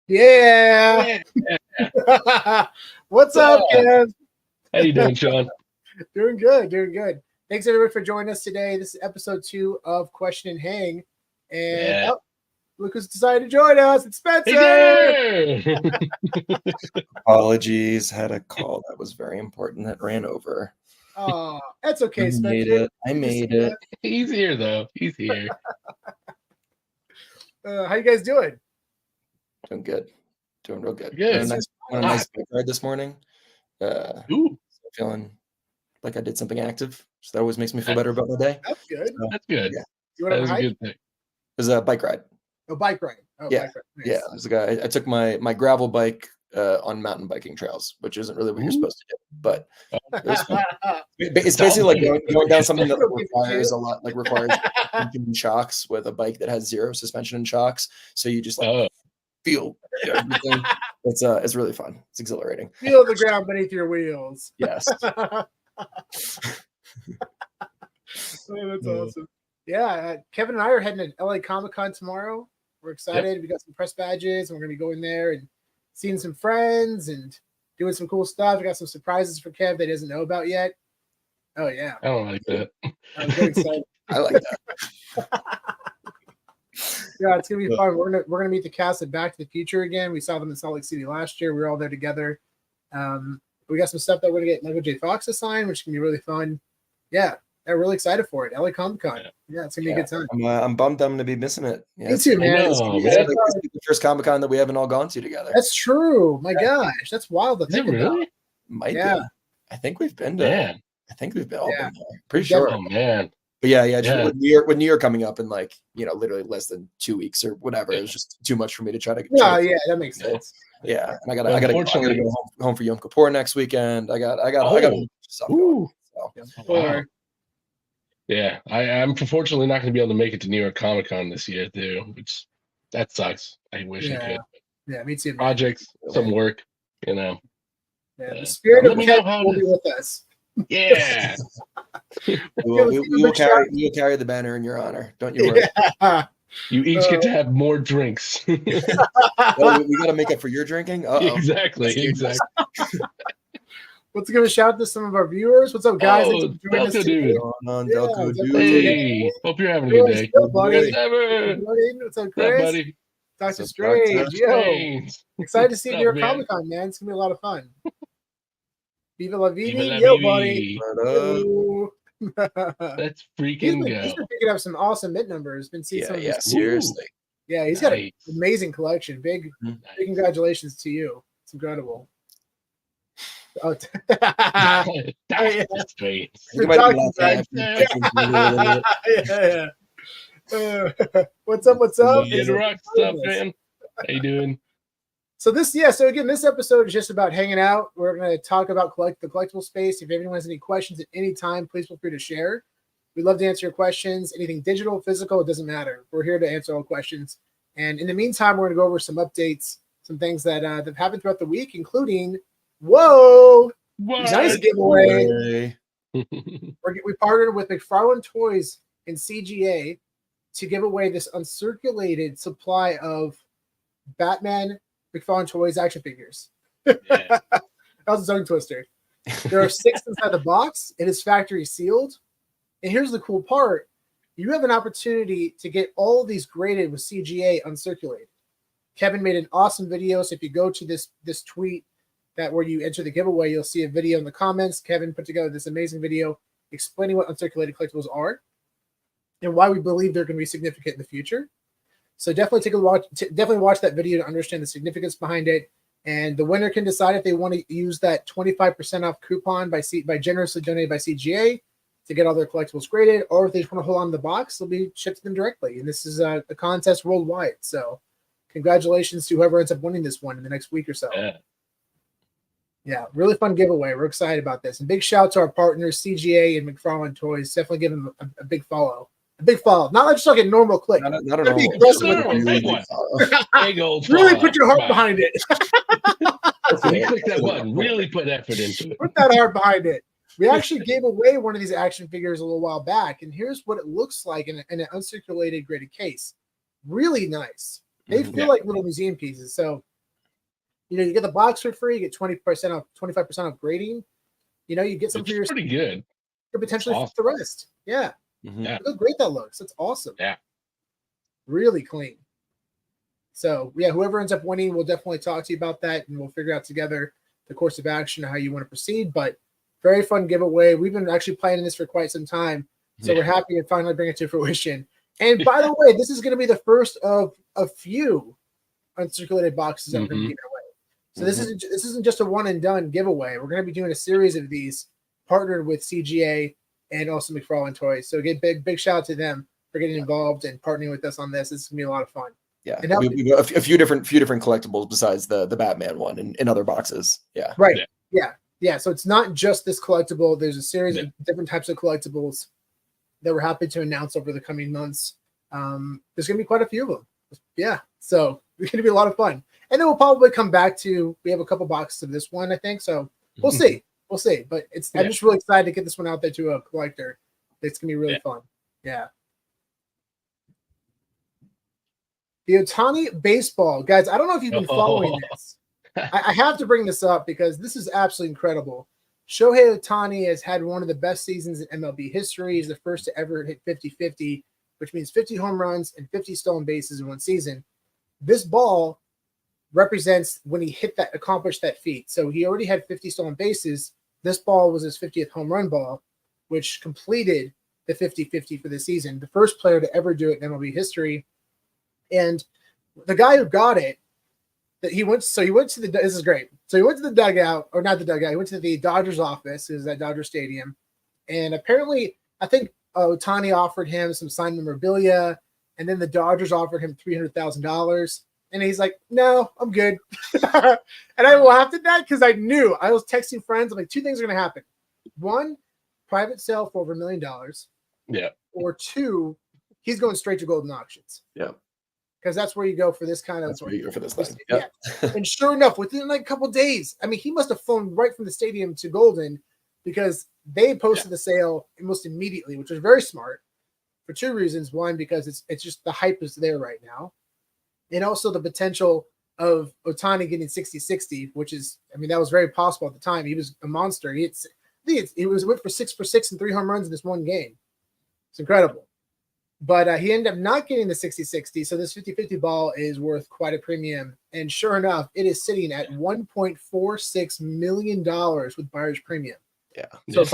Yeah. What's up, Kev? How you doing, Sean? Doing good, doing good. Thanks everybody for joining us today. This is episode 2 of Question and Hang. And look who's decided to join us. It's Spencer. Hey, Apologies, had a call that was very important that ran over. Oh, that's okay, Spencer. I made it. He's here though. He's here. How you guys doing? Doing good. Doing real good. Good. Went on a nice bike ride this morning. Ooh. Feeling like I did something active. So that always makes me feel better about my day. That's good. So, that's good. Yeah. You want to hike? A good thing. It was a bike ride. A bike ride. Oh, yeah. Bike ride. Nice. Yeah. There's a guy. I took my gravel bike on mountain biking trails, which isn't really what you're supposed to do, but it was fun. It's basically like going down something that requires a lot, like requires suspension and shocks with a bike that has zero suspension and shocks. So you just feel everything. It's really fun. It's exhilarating. Feel the ground beneath your wheels. Yes. Oh, that's awesome. Yeah, Kevin and I are heading to LA Comic-Con tomorrow. We're excited. Yep. We got some press badges, and we're going to be going there and seeing some friends and doing some cool stuff. We got some surprises for Kev that he doesn't know about yet. Oh, yeah. I don't like that. I'm very excited. I like that. Yeah, it's going to be fun. We're gonna meet the cast of Back to the Future again. We saw them in Salt Lake City last year. We were all there together. We got some stuff that we're going to get Michael J. Fox to sign, which can be really fun. Yeah. I'm really excited for it. LA Comic Con. Yeah, it's gonna be a good time. I'm bummed I'm gonna be missing it. Yeah, me too, man. It's the first Comic Con that we haven't all gone to together. That's true. My gosh, that's wild to think really? about. Might be. I think we've been to. I think we've been all been there. Pretty sure. Oh man. But yeah. With New York coming up in literally less than 2 weeks or whatever, it was just too much for me to try to. Yeah, that makes sense. Yeah, and I gotta go home for Yom Kippur next weekend. I got stuff going. So. Yeah, I'm unfortunately not going to be able to make it to New York Comic Con this year, too, which that sucks. I wish I could. Yeah, me too. Projects, some work, Yeah, the spirit of Kev will be with us. Yeah. We'll carry the banner in your honor. Don't you worry. Yeah. You each get to have more drinks. We got to make up for your drinking? Exactly. Let's give a shout out to some of our viewers. What's up, guys? Delco Dude. Hey, hope you're having a good day. What's up, Chris? buddy? Dr. Strange. Yo. Excited to see you at Comic Con, man. It's going to be a lot of fun. Viva la VeVe. Yo, buddy. Let's freaking go. He's been picking up some awesome mint numbers. Been seeing some of this. Seriously. Yeah, he's got an amazing collection. Big congratulations to you. It's incredible. Oh, What's up? Rock stuff, man. How you doing? So this episode is just about hanging out. We're going to talk about the collectible space. If anyone has any questions at any time, please feel free to share. We'd love to answer your questions. Anything digital, physical, it doesn't matter. We're here to answer all questions. And in the meantime, we're going to go over some updates, some things that have happened throughout the week, including nice giveaway. We partnered with McFarlane Toys and CGA to give away this uncirculated supply of Batman McFarlane Toys action figures. That was a tongue twister. There are 6 inside the box. It is factory sealed. And here's the cool part. You have an opportunity to get all of these graded with CGA uncirculated. Kevin made an awesome video. So if you go to this tweet where you enter the giveaway, you'll see a video in the comments. Kevin put together this amazing video explaining what uncirculated collectibles are and why we believe they're going to be significant in the future. So definitely watch that video to understand the significance behind it. And the winner can decide if they want to use that 25% off coupon by generously donated by CGA to get all their collectibles graded, or if they just want to hold on to the box, they'll be shipped to them directly. And this is a contest worldwide. So congratulations to whoever ends up winning this one in the next week or so. Yeah, really fun giveaway. We're excited about this. And big shout out to our partners, CGA and McFarlane Toys. Definitely give them a big follow. A big follow. Not just like a normal click. Not a normal. Big old really put your heart behind it. When you click that button, really put effort into it. Put that heart behind it. We actually gave away one of these action figures a little while back, and here's what it looks like in an uncirculated graded case. Really nice. They feel like little museum pieces. So You get the box for free, you get 20% off, 25% off grading. You get some for your pretty good. Could potentially fit the rest. Yeah. Yeah. Look how great that looks. That's awesome. Yeah. Really clean. So yeah, whoever ends up winning, we'll definitely talk to you about that, and we'll figure out together the course of action, how you want to proceed. But very fun giveaway. We've been actually planning this for quite some time, so we're happy to finally bring it to fruition. And by the way, this is going to be the first of a few uncirculated boxes that we're going to be giving away. So this isn't just a one and done giveaway. We're going to be doing a series of these, partnered with CGA and also McFarlane Toys. So again, big shout out to them for getting involved and partnering with us on this. This is going to be a lot of fun. Yeah, we a few different collectibles besides the Batman one in other boxes. Yeah, right. Yeah. So it's not just this collectible. There's a series of different types of collectibles that we're happy to announce over the coming months. There's going to be quite a few of them. Yeah, so it's going to be a lot of fun. And then we'll probably come back to, we have a couple boxes of this one, I think. So we'll see. We'll see. But I'm just really excited to get this one out there to a collector. It's going to be really fun. Yeah. The Otahni baseball. Guys, I don't know if you've been following this. I have to bring this up because this is absolutely incredible. Shohei Otahni has had one of the best seasons in MLB history. He's the first to ever hit 50-50, which means 50 home runs and 50 stolen bases in one season. This ball represents when he accomplished that feat. So he already had 50 stolen bases. This ball was his 50th home run ball, which completed the 50-50 for the season. The first player to ever do it in MLB history. And the guy who got it, he went to the, this is great. So he went to the dugout, or not the dugout, he went to the Dodgers office, is at Dodger Stadium. And apparently, I think Otahni offered him some signed memorabilia, and then the Dodgers offered him $300,000. And he's like, no, I'm good. And I laughed at that because I was texting friends. I'm like, two things are going to happen. One, private sale for over $1 million. Yeah. Or two, he's going straight to Golden Auctions. Yeah. Because that's where you go for this kind of. That's where you go for this thing. Yeah. And sure enough, within like a couple of days, I mean, he must have flown right from the stadium to Golden because they posted the sale almost immediately, which was very smart for two reasons. One, because it's just the hype is there right now. And also the potential of Otahni getting 60-60, which is, I mean, that was very possible at the time. He was a monster. He went for 6 for 6 and 3 home runs in this one game. It's incredible. But he ended up not getting the 60-60, so this 50-50 ball is worth quite a premium. And sure enough, it is sitting at $1.46 million with buyer's premium. Yeah. So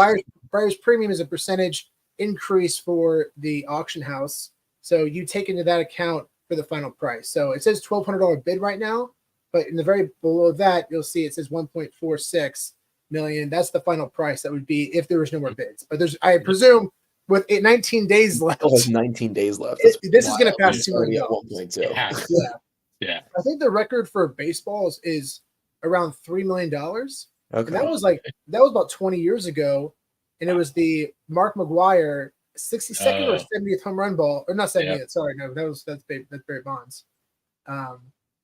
buyer's premium is a percentage increase for the auction house. So you take into that account for the final price. So it says $1,200 bid right now, but in the very below that, you'll see it says $1.46 million. That's the final price that would be if there was no more bids. But I presume, with 19 days left. Oh, 19 days left. This is going to pass $2 million. Yeah. I think the record for baseball is around $3 million. Okay. And that was about 20 years ago. And it was the Mark McGwire 62nd or 70th home run ball. Or not 70th. Yeah. Sorry. No, that's Barry Bonds.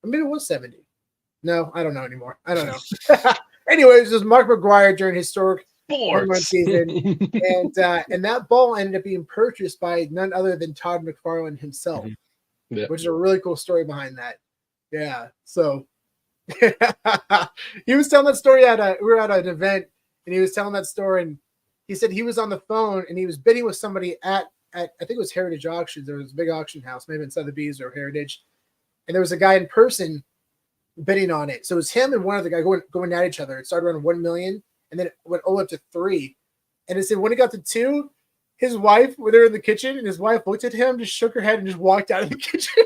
Maybe it was 70. No, I don't know anymore. I don't know. Anyways, it was Mark McGwire during historic home run season, and that ball ended up being purchased by none other than Todd McFarlane himself, which is a really cool story behind that. Yeah, so he was telling that story we were at an event, and he was telling that story, and he said he was on the phone and he was bidding with somebody at I think it was Heritage Auctions. There was a big auction house, maybe in Sotheby's or Heritage, and there was a guy in person bidding on it. So it was him and one other guy going at each other. It started around 1 million. And then it went all up to 3. And it said when it got to 2, his wife, when they were in the kitchen, and his wife looked at him, just shook her head, and just walked out of the kitchen.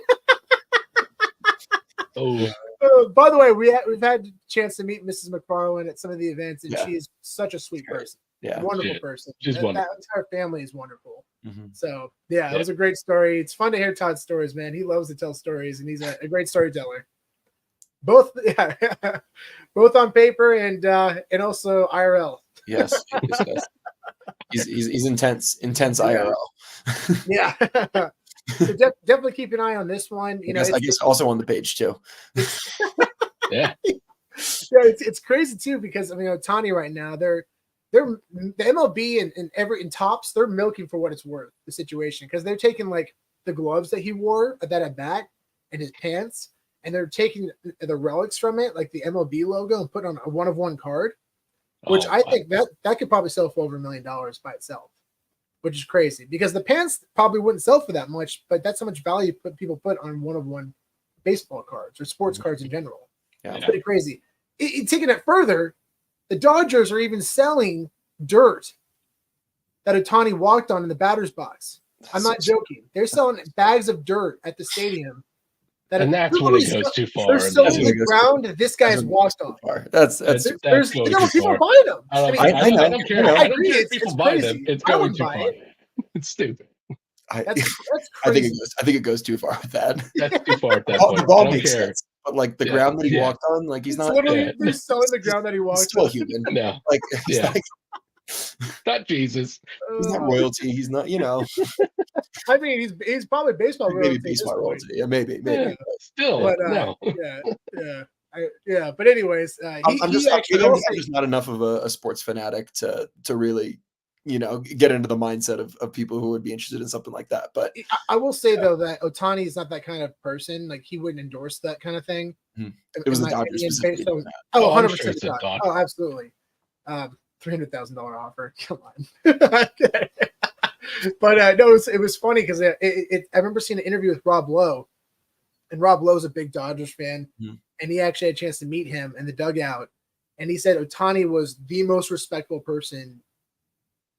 By the way, we've had a chance to meet Mrs. McFarlane at some of the events, and she is such a sweet person. Yeah, wonderful person. She's wonderful. That entire family is wonderful. So it was a great story. It's fun to hear Todd's stories, man. He loves to tell stories, and he's a great storyteller. Both on paper and also IRL. Yes. He's intense IRL. Yeah. So definitely keep an eye on this one. I guess also on the page too. Yeah. It's crazy too because Otahni right now they're the MLB and in Tops, they're milking for what it's worth, the situation, because they're taking like the gloves that he wore that at bat and his pants, and they're taking the relics from it, like the MLB logo, and putting on a 1-of-1 card, which I think that could probably sell for over $1 million by itself, which is crazy because the pants probably wouldn't sell for that much, but that's how much value people put on 1-of-1 baseball cards or sports cards in general. Yeah. It's pretty crazy. Taking it further, the Dodgers are even selling dirt that Otahni walked on in the batter's box. I'm not joking. They're selling bags of dirt at the stadium. And that's when it goes too far. They're selling the ground that this guy's walked on. That's people buy them. I don't care. I don't care if people buy them. It's going too far. It's stupid. That's I think it goes too far with that. That's too far at that point. The ball makes sense, but like the ground that he walked on, like he's not. They're selling the ground that he walked still on. Human. No, like not Jesus. He's not royalty. He's not. I mean, he's probably baseball royalty. Maybe baseball royalty. Yeah, maybe. Yeah, still, but, no. Yeah. But anyways, I'm just not enough of a sports fanatic to really, get into the mindset of people who would be interested in something like that. But I will say though that Otahni is not that kind of person. Like he wouldn't endorse that kind of thing. It was the Dodgers. 100%. Oh, absolutely. $300,000 offer. Come on. But no, it was funny because I remember seeing an interview with Rob Lowe, and Rob Lowe's a big Dodgers fan, and he actually had a chance to meet him in the dugout, and he said Otahni was the most respectful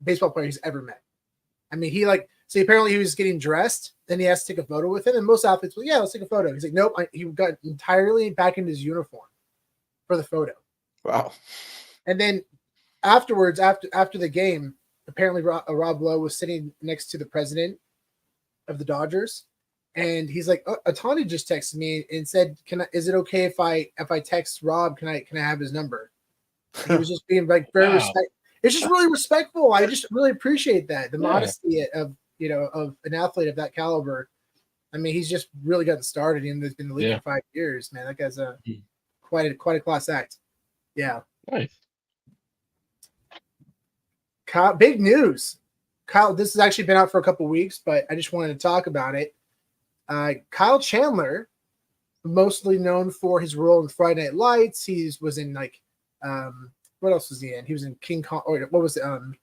baseball player he's ever met. I mean, apparently he was getting dressed, then he has to take a photo with him, and most athletes, well, yeah, let's take a photo. He's like, nope, he got entirely back into his uniform for the photo. Wow. And then afterwards, after the game, apparently Rob Lowe was sitting next to the president of the Dodgers, and he's like, Otahni just texted me and said, is it okay if I text Rob? Can I have his number? And he was just being like very respectful. It's just really respectful. I just really appreciate that. The modesty of an athlete of that caliber. I mean, he's just really gotten started and has been in the league for 5 years, man. That guy's quite a class act. Yeah. Nice. Kyle, big news. Kyle, this has actually been out for a couple weeks, but I just wanted to talk about it. Kyle Chandler, mostly known for his role in Friday Night Lights. He was in what else was he in? He was in King Kong. Or what was it? One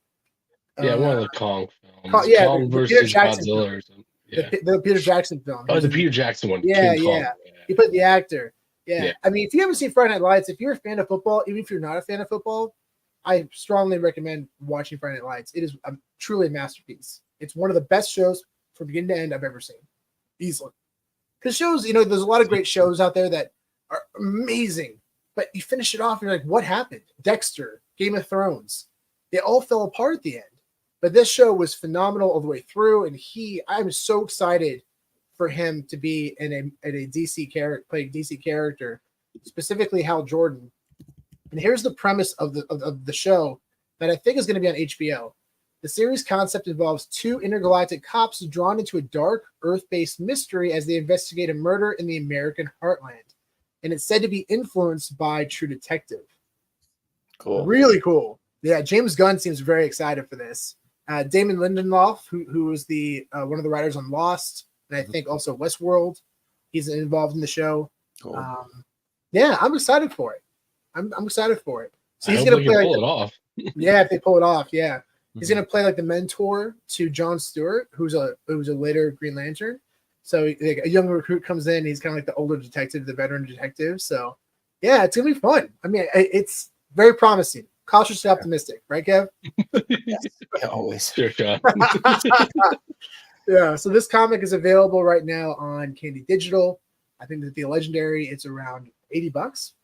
of the Kong films. Kong versus Godzilla or something. Yeah. The Peter Jackson film. Oh, the Peter Jackson one. Yeah. He played the actor. Yeah. I mean, if you haven't seen Friday Night Lights, if you're a fan of football, even if you're not a fan of football, I strongly recommend watching Friday Night Lights. It is truly a masterpiece. It's one of the best shows from beginning to end I've ever seen. Easily. Because shows, there's a lot of great shows out there that are amazing, but you finish it off and you're like, what happened? Dexter, Game of Thrones. They all fell apart at the end. But this show was phenomenal all the way through, and I'm so excited for him to be in a DC character, playing DC character, specifically Hal Jordan. And here's the premise of the show that I think is going to be on HBO. The series concept involves two intergalactic cops drawn into a dark, Earth-based mystery as they investigate a murder in the American heartland. And it's said to be influenced by True Detective. Cool. Really cool. Yeah, James Gunn seems very excited for this. Damon Lindelof, who was the one of the writers on Lost, and I think also Westworld, he's involved in the show. Cool. I'm excited for it. I'm excited for it. So he's going to play pull it off. Yeah, if they pull it off, yeah. He's going to play like the mentor to Jon Stewart, who's a later Green Lantern. So like, a young recruit comes in. He's kind of like the older detective, the veteran detective. So yeah, it's going to be fun. I mean, it's very promising. Cautiously optimistic, right, Kev? Yes, always. Sure, Sean. Yeah. So this comic is available right now on Candy Digital. I think that the Legendary, it's around $80,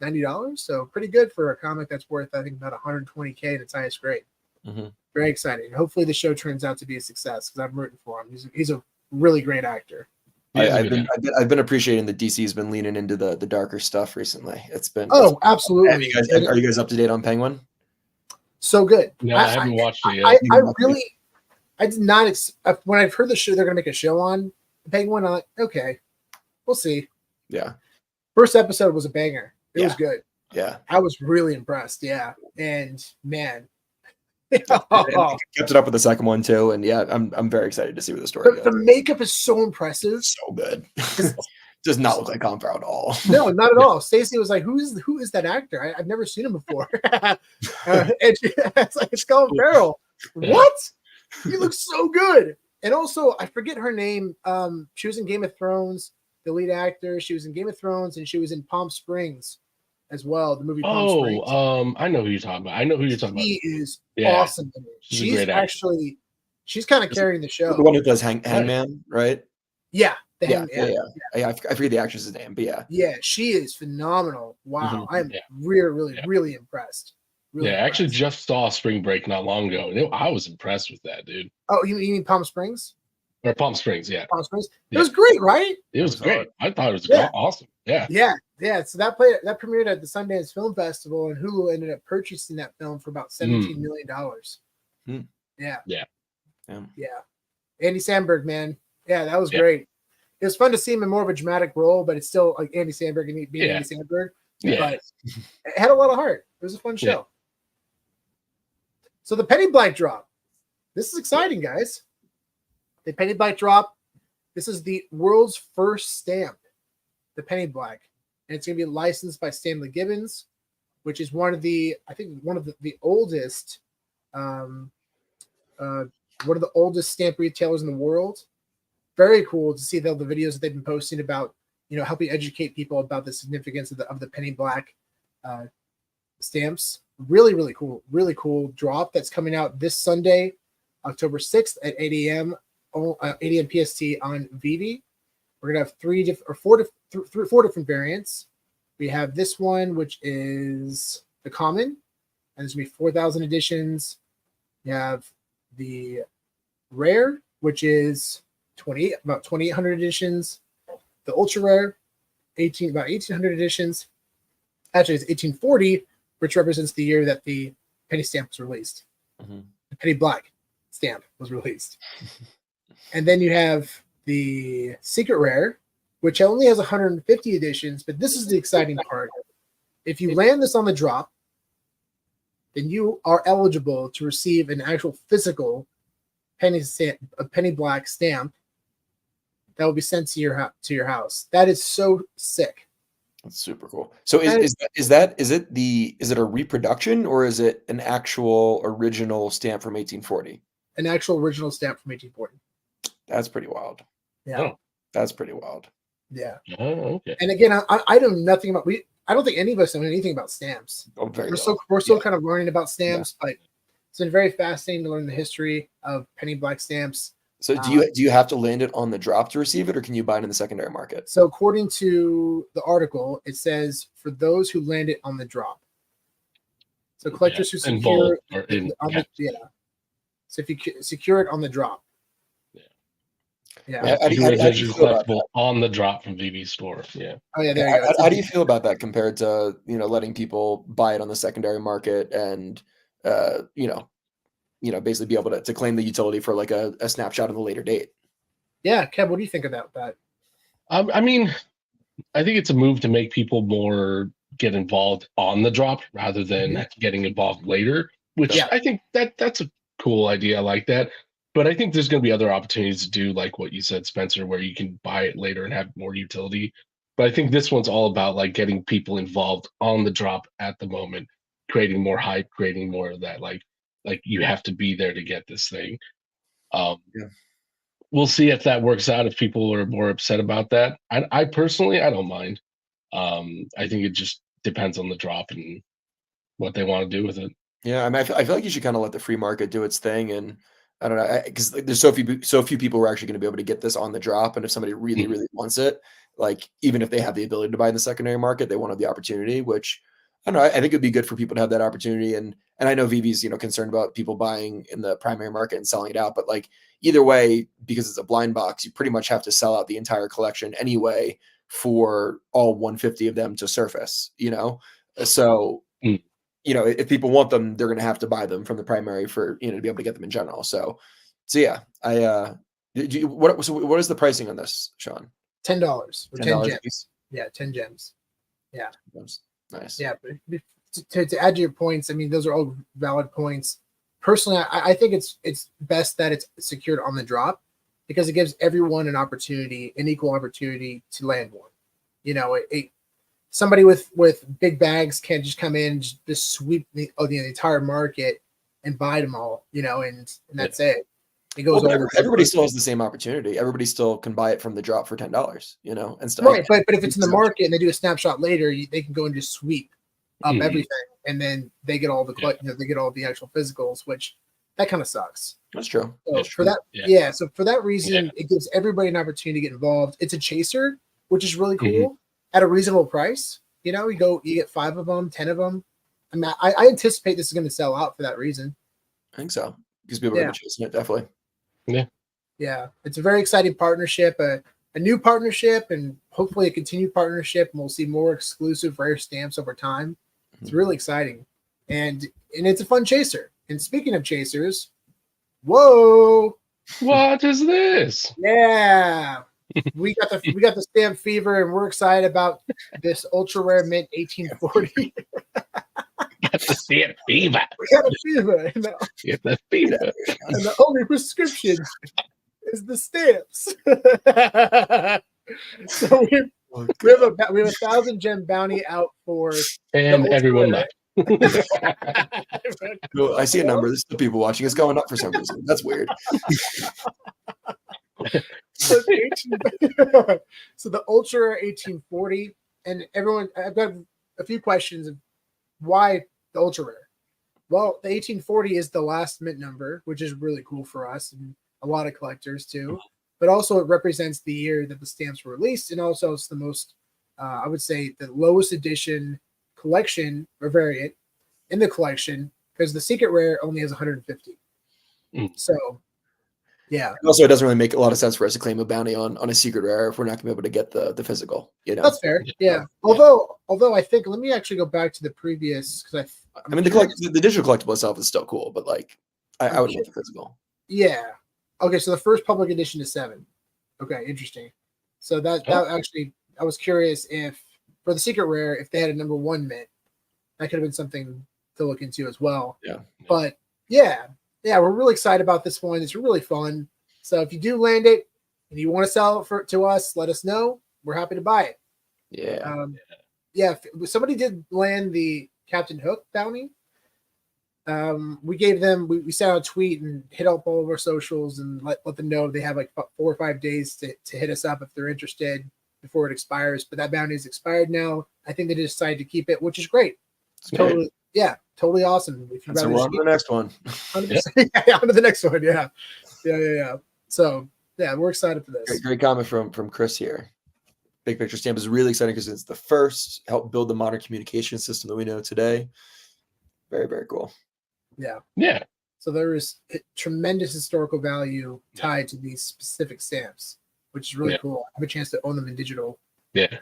$90. So pretty good for a comic that's worth, I think, about $120K in its highest grade. Mm-hmm. Very exciting. Hopefully the show turns out to be a success because I'm rooting for him. He's a really great actor. I've been appreciating that DC's been leaning into the darker stuff recently. It's been absolutely. Are you guys up to date on Penguin? So good. No, I haven't watched it yet. I did not when I've heard the show they're gonna make a show on Penguin. I'm like, okay, we'll see. Yeah. First episode was a banger. It was good. Yeah. I was really impressed. Yeah. And man. Kept it up with the second one too, and yeah, I'm very excited to see where the story goes. The makeup is so impressive, so good. Does not look like Colin Farrell at all. No, not at all. Stacy was like, "Who is that actor? I've never seen him before." And it's like, it's Colin Farrell. What? He looks so good. And also, I forget her name. She was in Game of Thrones, the lead actor. She was in Game of Thrones, and she was in Palm Springs as well. The movie Palm Springs. I know who you're talking about. She is awesome. She's actually, she's kind of carrying the show. The one who does Hangman, right? Yeah. Yeah, I forget the actress's name, but yeah. Yeah, she is phenomenal. Wow. I'm really impressed. Really impressed. I actually just saw Spring Break not long ago. I was impressed with that, dude. Oh, you mean Palm Springs? Or Palm Springs, yeah. Palm Springs. It was great, right? It was great. I thought it was awesome. Yeah. So that premiered at the Sundance Film Festival, and Hulu ended up purchasing that film for about $17 million. Yeah. Andy Samberg, man. Yeah, that was great. It was fun to see him in more of a dramatic role, but it's still like Andy Samberg and being Andy Samberg. Yeah. But it had a lot of heart. It was a fun show. So the PennyBlack Drop. This is exciting, guys. The PennyBlack Drop. This is the world's first stamp, the PennyBlack. And it's going to be licensed by Stanley Gibbons, which is one of the oldest one of the oldest stamp retailers in the world. Very cool to see the videos that they've been posting about, helping educate people about the significance of the PennyBlack stamps. Really cool drop that's coming out this Sunday, October 6th at 8 a.m. 8 a.m. PST on VeVe. We're gonna have four different variants. We have this one, which is the common, and there's gonna be 4,000 editions. You have the rare, which is about 2,800 editions. The ultra rare, about 1,800 editions. Actually, it's 1840, which represents the year that the penny stamp was released. Mm-hmm. The PennyBlack stamp was released. And then you have the secret rare, which only has 150 editions, but this is the exciting part. If you land this on the drop, then you are eligible to receive an actual physical PennyBlack stamp that will be sent to your house. That is so sick. That's super cool. So is it a reproduction, or is it an actual original stamp from 1840? An actual original stamp from 1840. That's pretty wild. Yeah. Oh. That's pretty wild. Yeah. Oh, okay. And again, I know nothing about I don't think any of us know anything about stamps. Oh, we're still kind of learning about stamps, but it's been very fascinating to learn the history of PennyBlack stamps. So do you have to land it on the drop to receive it, or can you buy it in the secondary market? So according to the article, it says for those who land it on the drop. So collectors who secure So if you secure it on the drop. Yeah. How do you collectible on the drop from VeVe store? Yeah. Oh yeah, there you go. How do you feel about that compared to letting people buy it on the secondary market and basically be able to claim the utility for like a snapshot of a later date? Yeah, Kev, what do you think about that? I mean, I think it's a move to make people more get involved on the drop rather than getting involved later, which I think that's a cool idea. I like that. But I think there's going to be other opportunities to do like what you said, Spencer, where you can buy it later and have more utility. But I think this one's all about like getting people involved on the drop at the moment, creating more hype, creating more of that like you have to be there to get this thing. We'll see if that works out, if people are more upset about that. I personally, I don't mind. I think it just depends on the drop and what they want to do with it. Yeah, I mean, I feel like you should kind of let the free market do its thing, and I don't know, because there's so few people who are actually going to be able to get this on the drop, and if somebody really wants it, like even if they have the ability to buy in the secondary market, they won't have the opportunity. Which I don't know. I think it'd be good for people to have that opportunity, and I know VeVe's concerned about people buying in the primary market and selling it out, but like either way, because it's a blind box, you pretty much have to sell out the entire collection anyway for all 150 of them to surface. So. If people want them, they're going to have to buy them from the primary for, to be able to get them in general. So yeah, what is the pricing on this, Sean? $10 or 10 gems. Yeah. 10 gems. Yeah. Nice. Yeah. But to add to your points, I mean, those are all valid points. Personally, I think it's best that it's secured on the drop because it gives everyone an equal opportunity to land one. somebody with big bags can't just come in and just sweep the entire market and buy them all, and that's it. It goes over. Everybody still has the same opportunity. Everybody still can buy it from the drop for $10, and stuff. Right, but if it's in the market and they do a snapshot later, they can go and just sweep up everything, and then they get all the they get all the actual physicals, which that kind of sucks. That's true. So for that, so for that reason, it gives everybody an opportunity to get involved. It's a chaser, which is really cool at a reasonable price. You get 5 of them, 10 of them. I mean, I anticipate this is going to sell out for that reason. I think so, because people are going to be chasing it, definitely. Yeah, it's a very exciting partnership, a new partnership, and hopefully a continued partnership, and we'll see more exclusive rare stamps over time. It's really exciting, and it's a fun chaser. And speaking of chasers, whoa, what is this? Yeah, we got the stamp fever, and we're excited about this ultra rare mint 1840. Got the stamp fever. We got a fever. Get the fever. And the only prescription is the stamps. So we have a 1,000 gem bounty out for, and everyone left. Well, I see a number. There's still people watching. It's going up for some reason. That's weird. So the ultra 1840, and everyone, I've got a few questions of why the ultra rare. Well, the 1840 is the last mint number, which is really cool for us and a lot of collectors too. But also it represents the year that the stamps were released, and also it's the most, I would say, the lowest edition collection or variant in the collection, because the secret rare only has 150. So, yeah. Also, it doesn't really make a lot of sense for us to claim a bounty on a secret rare if we're not going to be able to get the physical. That's fair. Yeah. Although I think, let me actually go back to the previous, because I mean, the digital collectible itself is still cool, but like, I would want the physical. Yeah. Okay, so the first public edition is 7. Okay, interesting. So that actually, I was curious if for the secret rare, if they had a number 1 mint, that could have been something to look into as well. Yeah. But yeah, we're really excited about this one. It's really fun. So if you do land it and you want to sell it to us, let us know. We're happy to buy it. Yeah. If somebody did land the Captain Hook bounty, we gave them, we sent out a tweet and hit up all of our socials and let them know they have like 4 or 5 days to hit us up if they're interested before it expires. But that bounty is expired now. I think they decided to keep it, which is great. It's totally, totally awesome. If so we're on to the next one. 100%. Yeah, on to the next one. Yeah. So we're excited for this. Great comment from Chris here. Big Picture Stamp is really exciting because it's the first help build the modern communication system that we know today. Very, very cool. Yeah. So there is tremendous historical value tied to these specific stamps, which is really cool. I have a chance to own them in digital. Yeah.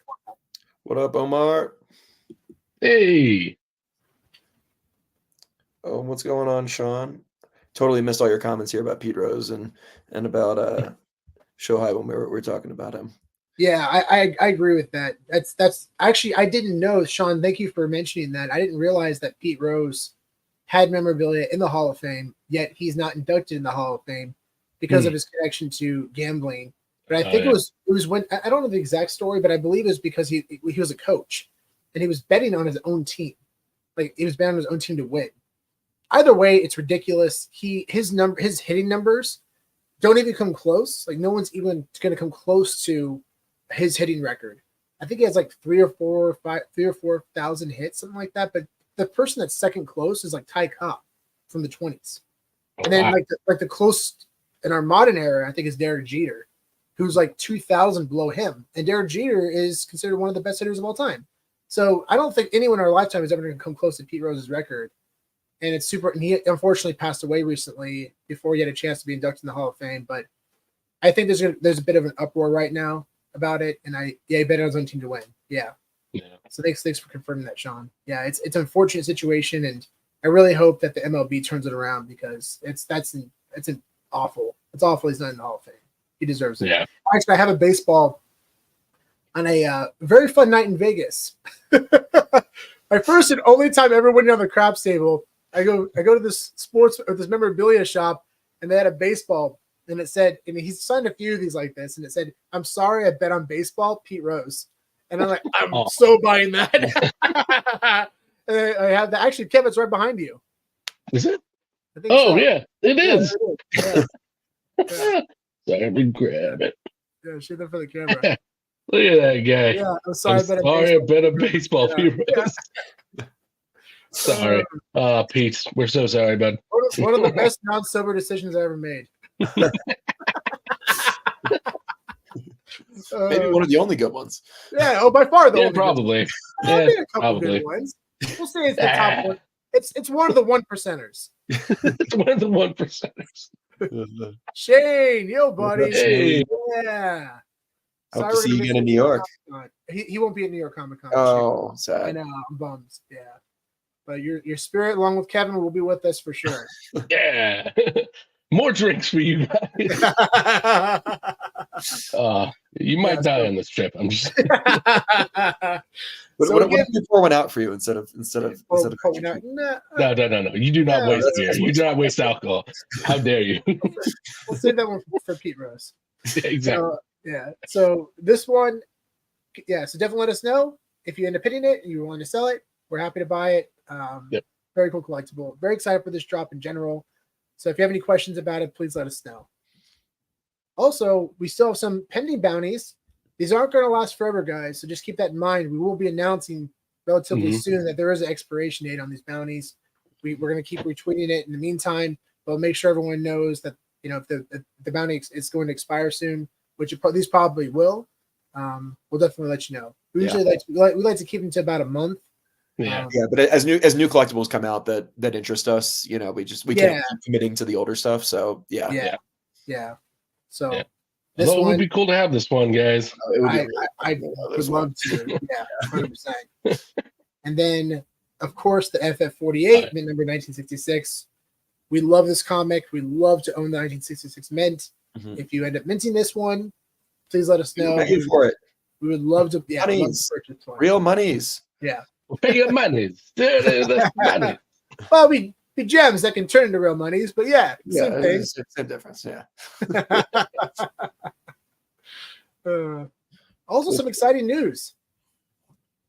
What up, Omar? Hey. Oh, what's going on, Sean? Totally missed all your comments here about Pete Rose and about Shohei when we were talking about him. Yeah, I agree with that. That's actually, I didn't know, Sean. Thank you for mentioning that. I didn't realize that Pete Rose had memorabilia in the Hall of Fame, yet he's not inducted in the Hall of Fame because of his connection to gambling. But I think it was when, I don't know the exact story, but I believe it was because he was a coach and he was betting on his own team. Like he was betting on his own team to win. Either way, it's ridiculous. His hitting numbers don't even come close. Like no one's even going to come close to his hitting record. I think he has like 3 or 4,000 hits, something like that. But the person that's second close is like Ty Cobb from the 20s. And then like the close in our modern era, I think is Derek Jeter, who's like 2,000 below him. And Derek Jeter is considered one of the best hitters of all time. So I don't think anyone in our lifetime is ever going to come close to Pete Rose's record. And it's super. And he unfortunately passed away recently before he had a chance to be inducted in the Hall of Fame. But I think there's a bit of an uproar right now about it. And he bet on his own team to win. Yeah. So thanks for confirming that, Sean. Yeah, it's an unfortunate situation, and I really hope that the MLB turns it around because it's awful. It's awful he's not in the Hall of Fame. He deserves it. Yeah. Actually, I have a baseball on a very fun night in Vegas. My first and only time ever went on the craps table. I go to this sports or this memorabilia shop, and they had a baseball, and it said, and he's signed a few of these like this, and it said, "I'm sorry, I bet on baseball, Pete Rose." And I'm like, I'm so buying that. And I have that. Actually, Kevin, it's right behind you. Is it? I think Oh so. yeah, it is. Yeah. Sorry, we grab it. Yeah, shoot that for the camera. Look at that guy. Yeah, I'm sorry. I bet a baseball yeah. heroes. Yeah. Sorry. Pete, we're so sorry, bud. One of the best non-sober decisions I ever made. Maybe one of the only good ones. Yeah, by far the only probably. Yeah, a couple good ones. We'll say it's the top one. It's one of the 1%ers. It's one of the 1%ers. Shane, yo, buddy. Hey. Yeah. Hope to see you again in New York. He won't be at New York Comic Con. Oh, sad. I know, I'm bummed. Yeah. But your spirit, along with Kevin, will be with us for sure. Yeah. More drinks for you guys. You might die on this trip. I'm just. What if we pour one out for you instead of pouring out? No. You do not waste beer. You do not waste alcohol. How dare you? We'll save that one for Pete Rose. Yeah, exactly. So this one, so definitely let us know if you end up hitting it and you want to sell it. We're happy to buy it. Very cool collectible. Very excited for this drop in general. So if you have any questions about it, please let us know. Also, we still have some pending bounties. These aren't going to last forever, guys. So just keep that in mind. We will be announcing relatively soon that there is an expiration date on these bounties. We're going to keep retweeting it in the meantime. But we'll make sure everyone knows that if the bounty is going to expire soon, which these probably will. We'll definitely let you know. We usually we like to keep them to about a month. But as new collectibles come out that interest us, we can't keep committing to the older stuff. So yeah. So this one would be cool to have this one, guys. I would love to. Yeah, 100%. And then, of course, the FF48 mint number 1966. We love this comic. We love to own the 1966 mint. If you end up minting this one, please let us know. Pay for it. We would love to. Yeah, monies. Real monies. Yeah. We'll pay your monies. Money. Well, be gems that can turn into real monies, but same thing. It's a difference. Yeah. Also, some exciting news.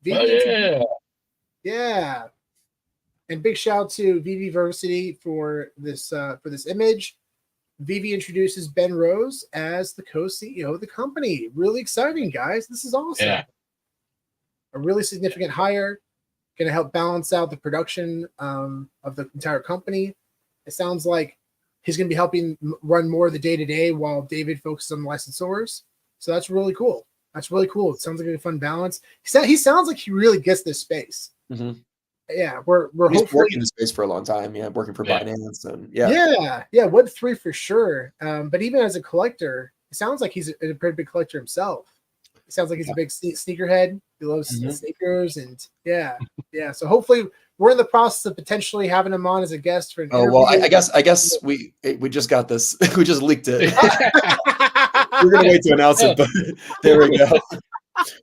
Yeah. And big shout out to VeVeVersity for this image. VeVe introduces Ben Rose as the co-CEO of the company. Really exciting, guys. This is awesome. Yeah. A really significant hire. Going to help balance out the production of the entire company. It sounds like he's going to be helping run more of the day-to-day while David focuses on the licensors. So that's really cool. It sounds like a fun balance. He sounds like he really gets this space. Yeah, we're hopefully working in the space for a long time. Yeah, working for Binance and Web3 for sure. But even as a collector, it sounds like he's a pretty big collector himself. It sounds like he's a big sneakerhead. He loves sneakers and So hopefully we're in the process of potentially having him on as a guest for an interview. Well, I guess we just got this. We just leaked it. We're gonna wait to announce it, but there we go.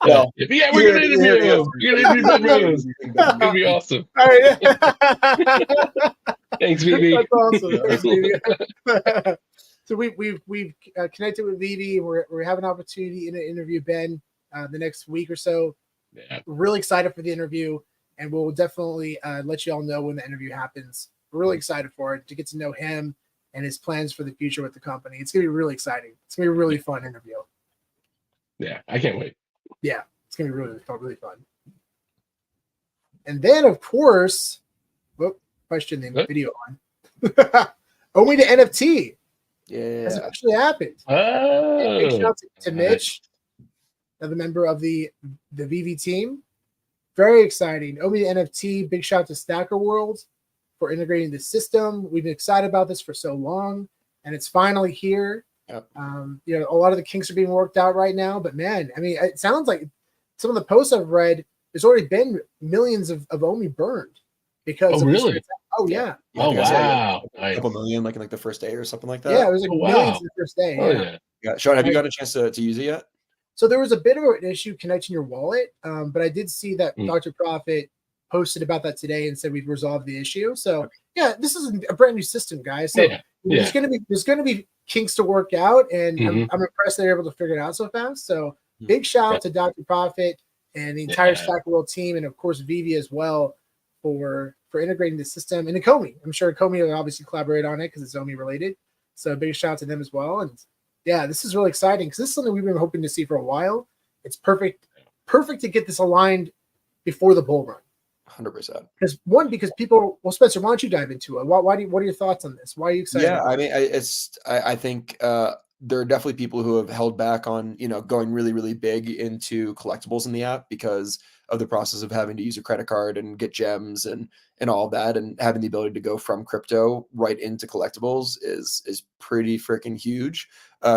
Well, we're gonna interview him. You're gonna interview Ben Rose. It's gonna be awesome. All right. Thanks, VeVe. That's awesome. Thanks, VeVe. So we've connected with VeVe. We're having an opportunity to interview Ben the next week or so. Yeah. We're really excited for the interview, and we'll definitely let you all know when the interview happens. We're really excited for it to get to know him and his plans for the future with the company. It's gonna be really exciting. It's gonna be a really fun interview. Yeah, I can't wait. Yeah, it's gonna be really fun. And then, of course, question the video on. Only the NFT. Yeah, has actually happened. Big shout out to Mitch, another member of the VeVe team. Very exciting. Omi NFT. Big shout out to Stacker World for integrating the system. We've been excited about this for so long, and it's finally here. Yep. A lot of the kinks are being worked out right now, but man, I mean, it sounds like some of the posts I've read, there's already been millions of Omi burned because. Oh, really? Oh yeah. Oh wow. A couple million, like in the first day or something like that. Yeah, it was like millions in the first day. Yeah. Sean, have you got a chance to use it yet? So there was a bit of an issue connecting your wallet, but I did see that Dr. Profit posted about that today and said we've resolved the issue. So yeah, this is a brand new system, guys. So there's gonna be kinks to work out, and I'm impressed they're able to figure it out so fast. So big shout out to Dr. Profit. and the entire Stack World team, and of course VeVe as well for integrating the system. And Omi, I'm sure Omi will obviously collaborate on it because it's Omi related. So big shout out to them as well. And yeah, this is really exciting because this is something we've been hoping to see for a while. It's perfect to get this aligned before the bull run. 100%. Because people. Well, Spencer, why don't you dive into it? What are your thoughts on this? Why are you excited? Yeah, I mean, I think there are definitely people who have held back on going really, really big into collectibles in the app because of the process of having to use a credit card and get gems and all of that, and having the ability to go from crypto right into collectibles is pretty freaking huge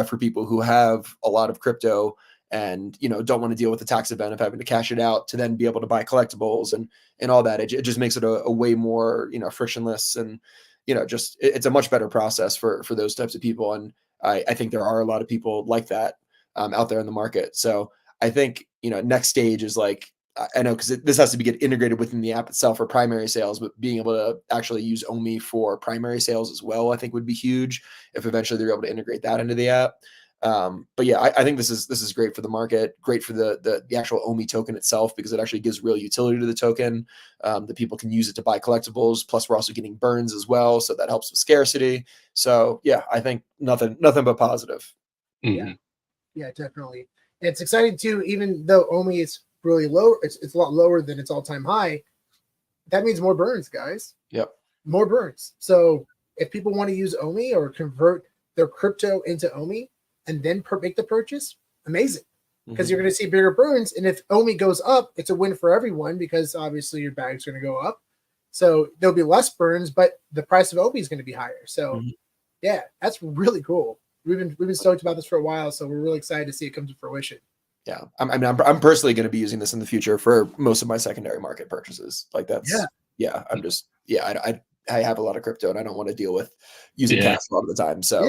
for people who have a lot of crypto and don't want to deal with the tax event of having to cash it out to then be able to buy collectibles and all that. It just makes it a way more frictionless, and it's a much better process for those types of people. And I think there are a lot of people like that out there in the market. So I think next stage is like, I know because this has to get integrated within the app itself for primary sales, but being able to actually use Omi for primary sales as well, I think would be huge if eventually they're able to integrate that into the app. But yeah, I think this is great for the market, great for the actual Omi token itself, because it actually gives real utility to the token. The people can use it to buy collectibles. Plus, we're also getting burns as well, so that helps with scarcity. So yeah, I think nothing but positive. Mm-hmm. Yeah, definitely. And it's exciting too, even though Omi is really low, it's a lot lower than its all-time high. That means more burns, guys. Yep, more burns. So if people want to use Omi or convert their crypto into Omi and then make the purchase, amazing, because you're going to see bigger burns. And if Omi goes up, it's a win for everyone, because obviously your bag's going to go up. So there'll be less burns, but the price of Omi is going to be higher. So yeah, that's really cool. We've been stoked about this for a while, so we're really excited to see it come to fruition. Yeah, I'm personally going to be using this in the future for most of my secondary market purchases. Like that's I have a lot of crypto and I don't want to deal with using cash a lot of the time. So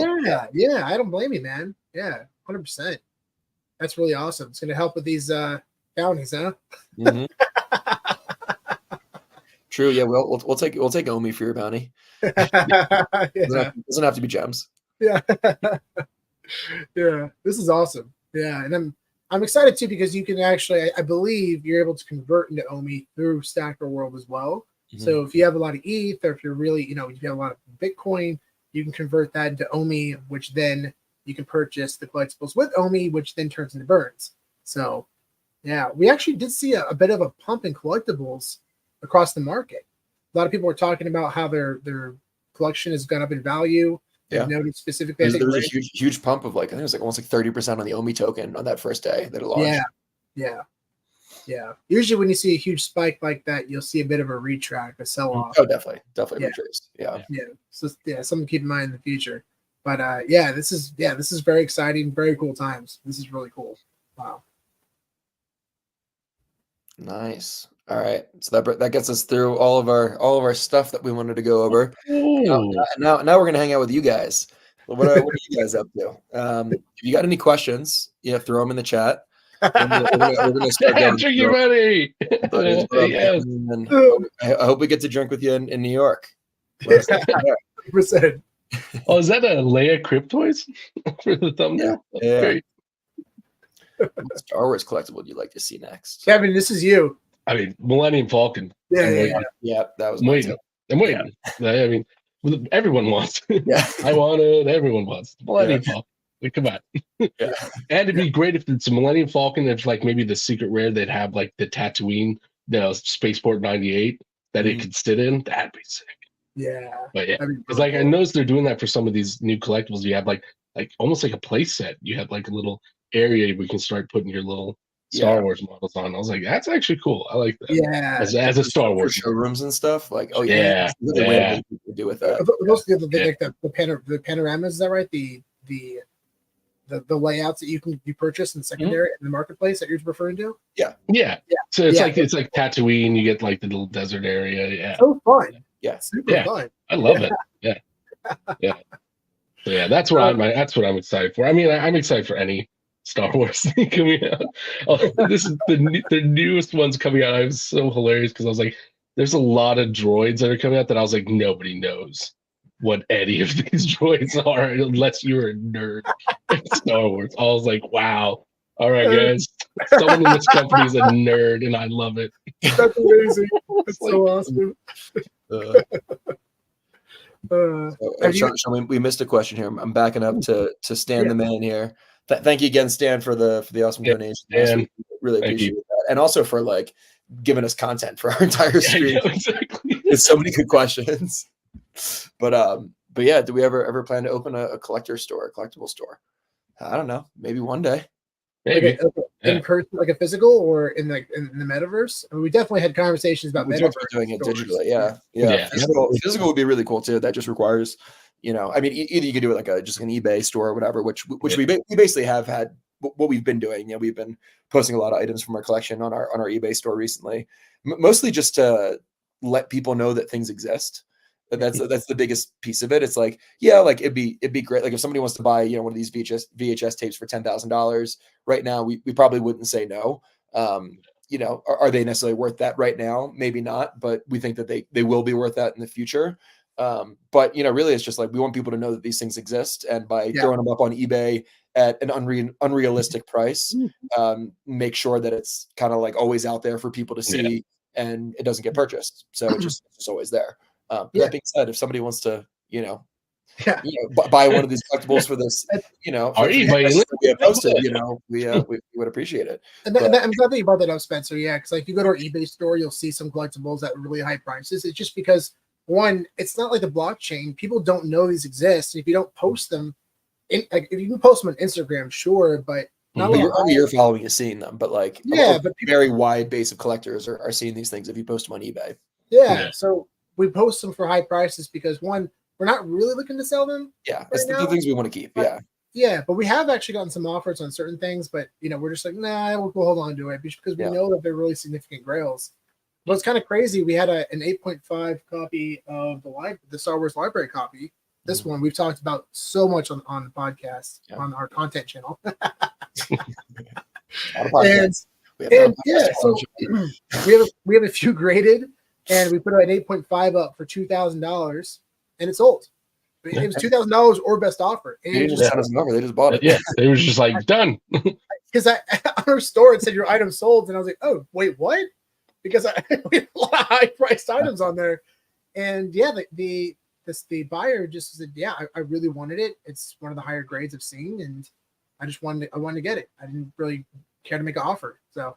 yeah, I don't blame you, man. Yeah, 100%. That's really awesome. It's going to help with these bounties, huh? True. Yeah, we'll take Omi for your bounty. Doesn't have to be gems. Yeah, yeah. This is awesome. Yeah, and I'm excited too, because you can actually, I believe you're able to convert into Omi through Stacker World as well. So if you have a lot of ETH, or if you're really, you have a lot of Bitcoin, you can convert that into Omi, which then you can purchase the collectibles with Omi, which then turns into burns. So yeah, we actually did see a bit of a pump in collectibles across the market. A lot of people were talking about how their collection has gone up in value. Yeah, noted specifically. There was a huge pump of I think it was almost 30% on the Omi token on that first day that it launched. Yeah. Usually when you see a huge spike like that, you'll see a bit of a retract, a sell off. Oh, definitely retraced. Yeah. So something to keep in mind in the future. But this is very exciting, very cool times. This is really cool. Wow. Nice. All right, so that gets us through all of our stuff that we wanted to go over. Now we're gonna hang out with you guys. What are you guys up to? If you got any questions, throw them in the chat. We're gonna start drink you ready. Yes. I hope we get to drink with you in New York. 100%. Oh, is that a Leia Cryptoids for the thumbnail? Yeah. Great. What Star Wars collectible would you like to see next? Kevin, this is you. I mean, Millennium Falcon. Yeah. That was I'm waiting. I mean, everyone wants. Yeah, I want it. Everyone wants Millennium Falcon. Come on. Yeah. And it'd be great if it's a Millennium Falcon. If maybe the secret rare, they'd have the Tatooine, the Spaceport 98 that it could sit in. That'd be sick. Yeah. But yeah, because I noticed they're doing that for some of these new collectibles. You have like almost like a play set. You have a little area where you can start putting your little Star Wars models on. I was like, that's actually cool. I like that. Yeah. As a Star Wars showrooms and stuff. Do with that. Those the panoramas, is that right? The layouts that you purchase in secondary in the marketplace that you're referring to? Yeah. So it's like Tatooine. You get the little desert area. Yeah. So fun. Yeah. Super fun. I love it. Yeah. So yeah, that's what I'm excited for. I mean, I'm excited for any Star Wars thing coming out. Oh, this is the newest ones coming out. I was so hilarious because I was like, there's a lot of droids that are coming out that I was like, nobody knows what any of these droids are unless you're a nerd in Star Wars. I was like, wow, All right, guys. Someone in this company is a nerd, and I love it. That's amazing. That's so awesome. We missed a question here. I'm backing up to Stan the man here. Thank you again, Stan, for the awesome donation. Stan, really appreciate that, and also for like giving us content for our entire stream. Yeah, exactly. It's so many good questions. But yeah, do we ever plan to open a collector store, a collectible store? I don't know. Maybe one day. Maybe in person, like a physical, or in the metaverse. I mean, we definitely had conversations about metaverse doing it digitally. Yeah. Physical would be really cool too. That just requires, I mean, either you could do it like just an eBay store or whatever, which we basically have had. What we've been doing, we've been posting a lot of items from our collection on our eBay store recently, mostly just to let people know that things exist. That's the biggest piece of it. It's like, like it'd be great. Like if somebody wants to buy, one of these VHS tapes for $10,000 right now, we probably wouldn't say no. Are they necessarily worth that right now? Maybe not, but we think that they will be worth that in the future. But really it's just like, we want people to know that these things exist, and by throwing them up on eBay at an unrealistic price, make sure that it's kind of like always out there for people to see, and it doesn't get purchased. So it's always there. That being said, if somebody wants to, buy one of these collectibles for this, our eBay we have posted, we would appreciate it. And I'm glad that you brought that up, Spencer. Yeah, because like if you go to our eBay store, you'll see some collectibles at really high prices. It's just because it's not like the blockchain. People don't know these exist, and if you don't post them, if you can post them on Instagram, sure, but not you're following is seeing them, but like but very wide base of collectors are seeing these things if you post them on eBay. So we post them for high prices because we're not really looking to sell them. It's the things we want to keep. But we have actually gotten some offers on certain things, but we're just like, nah, we'll hold on to it because we know that they're really significant grails. But it's kind of crazy. We had an 8.5 copy of the Star Wars library copy. This one we've talked about so much on the podcast, on our content channel. So we have a few graded, and we put an 8.5 up for $2,000, and it sold. It was $2,000 or best offer. And they just sent us an offer. They just bought it. Yeah, they were just like done. Because on our store it said your item sold, and I was like, oh wait, what? Because we have a lot of high priced items on there, and the buyer just said, I really wanted it. It's one of the higher grades I've seen, and I wanted to get it. I didn't really care to make an offer, so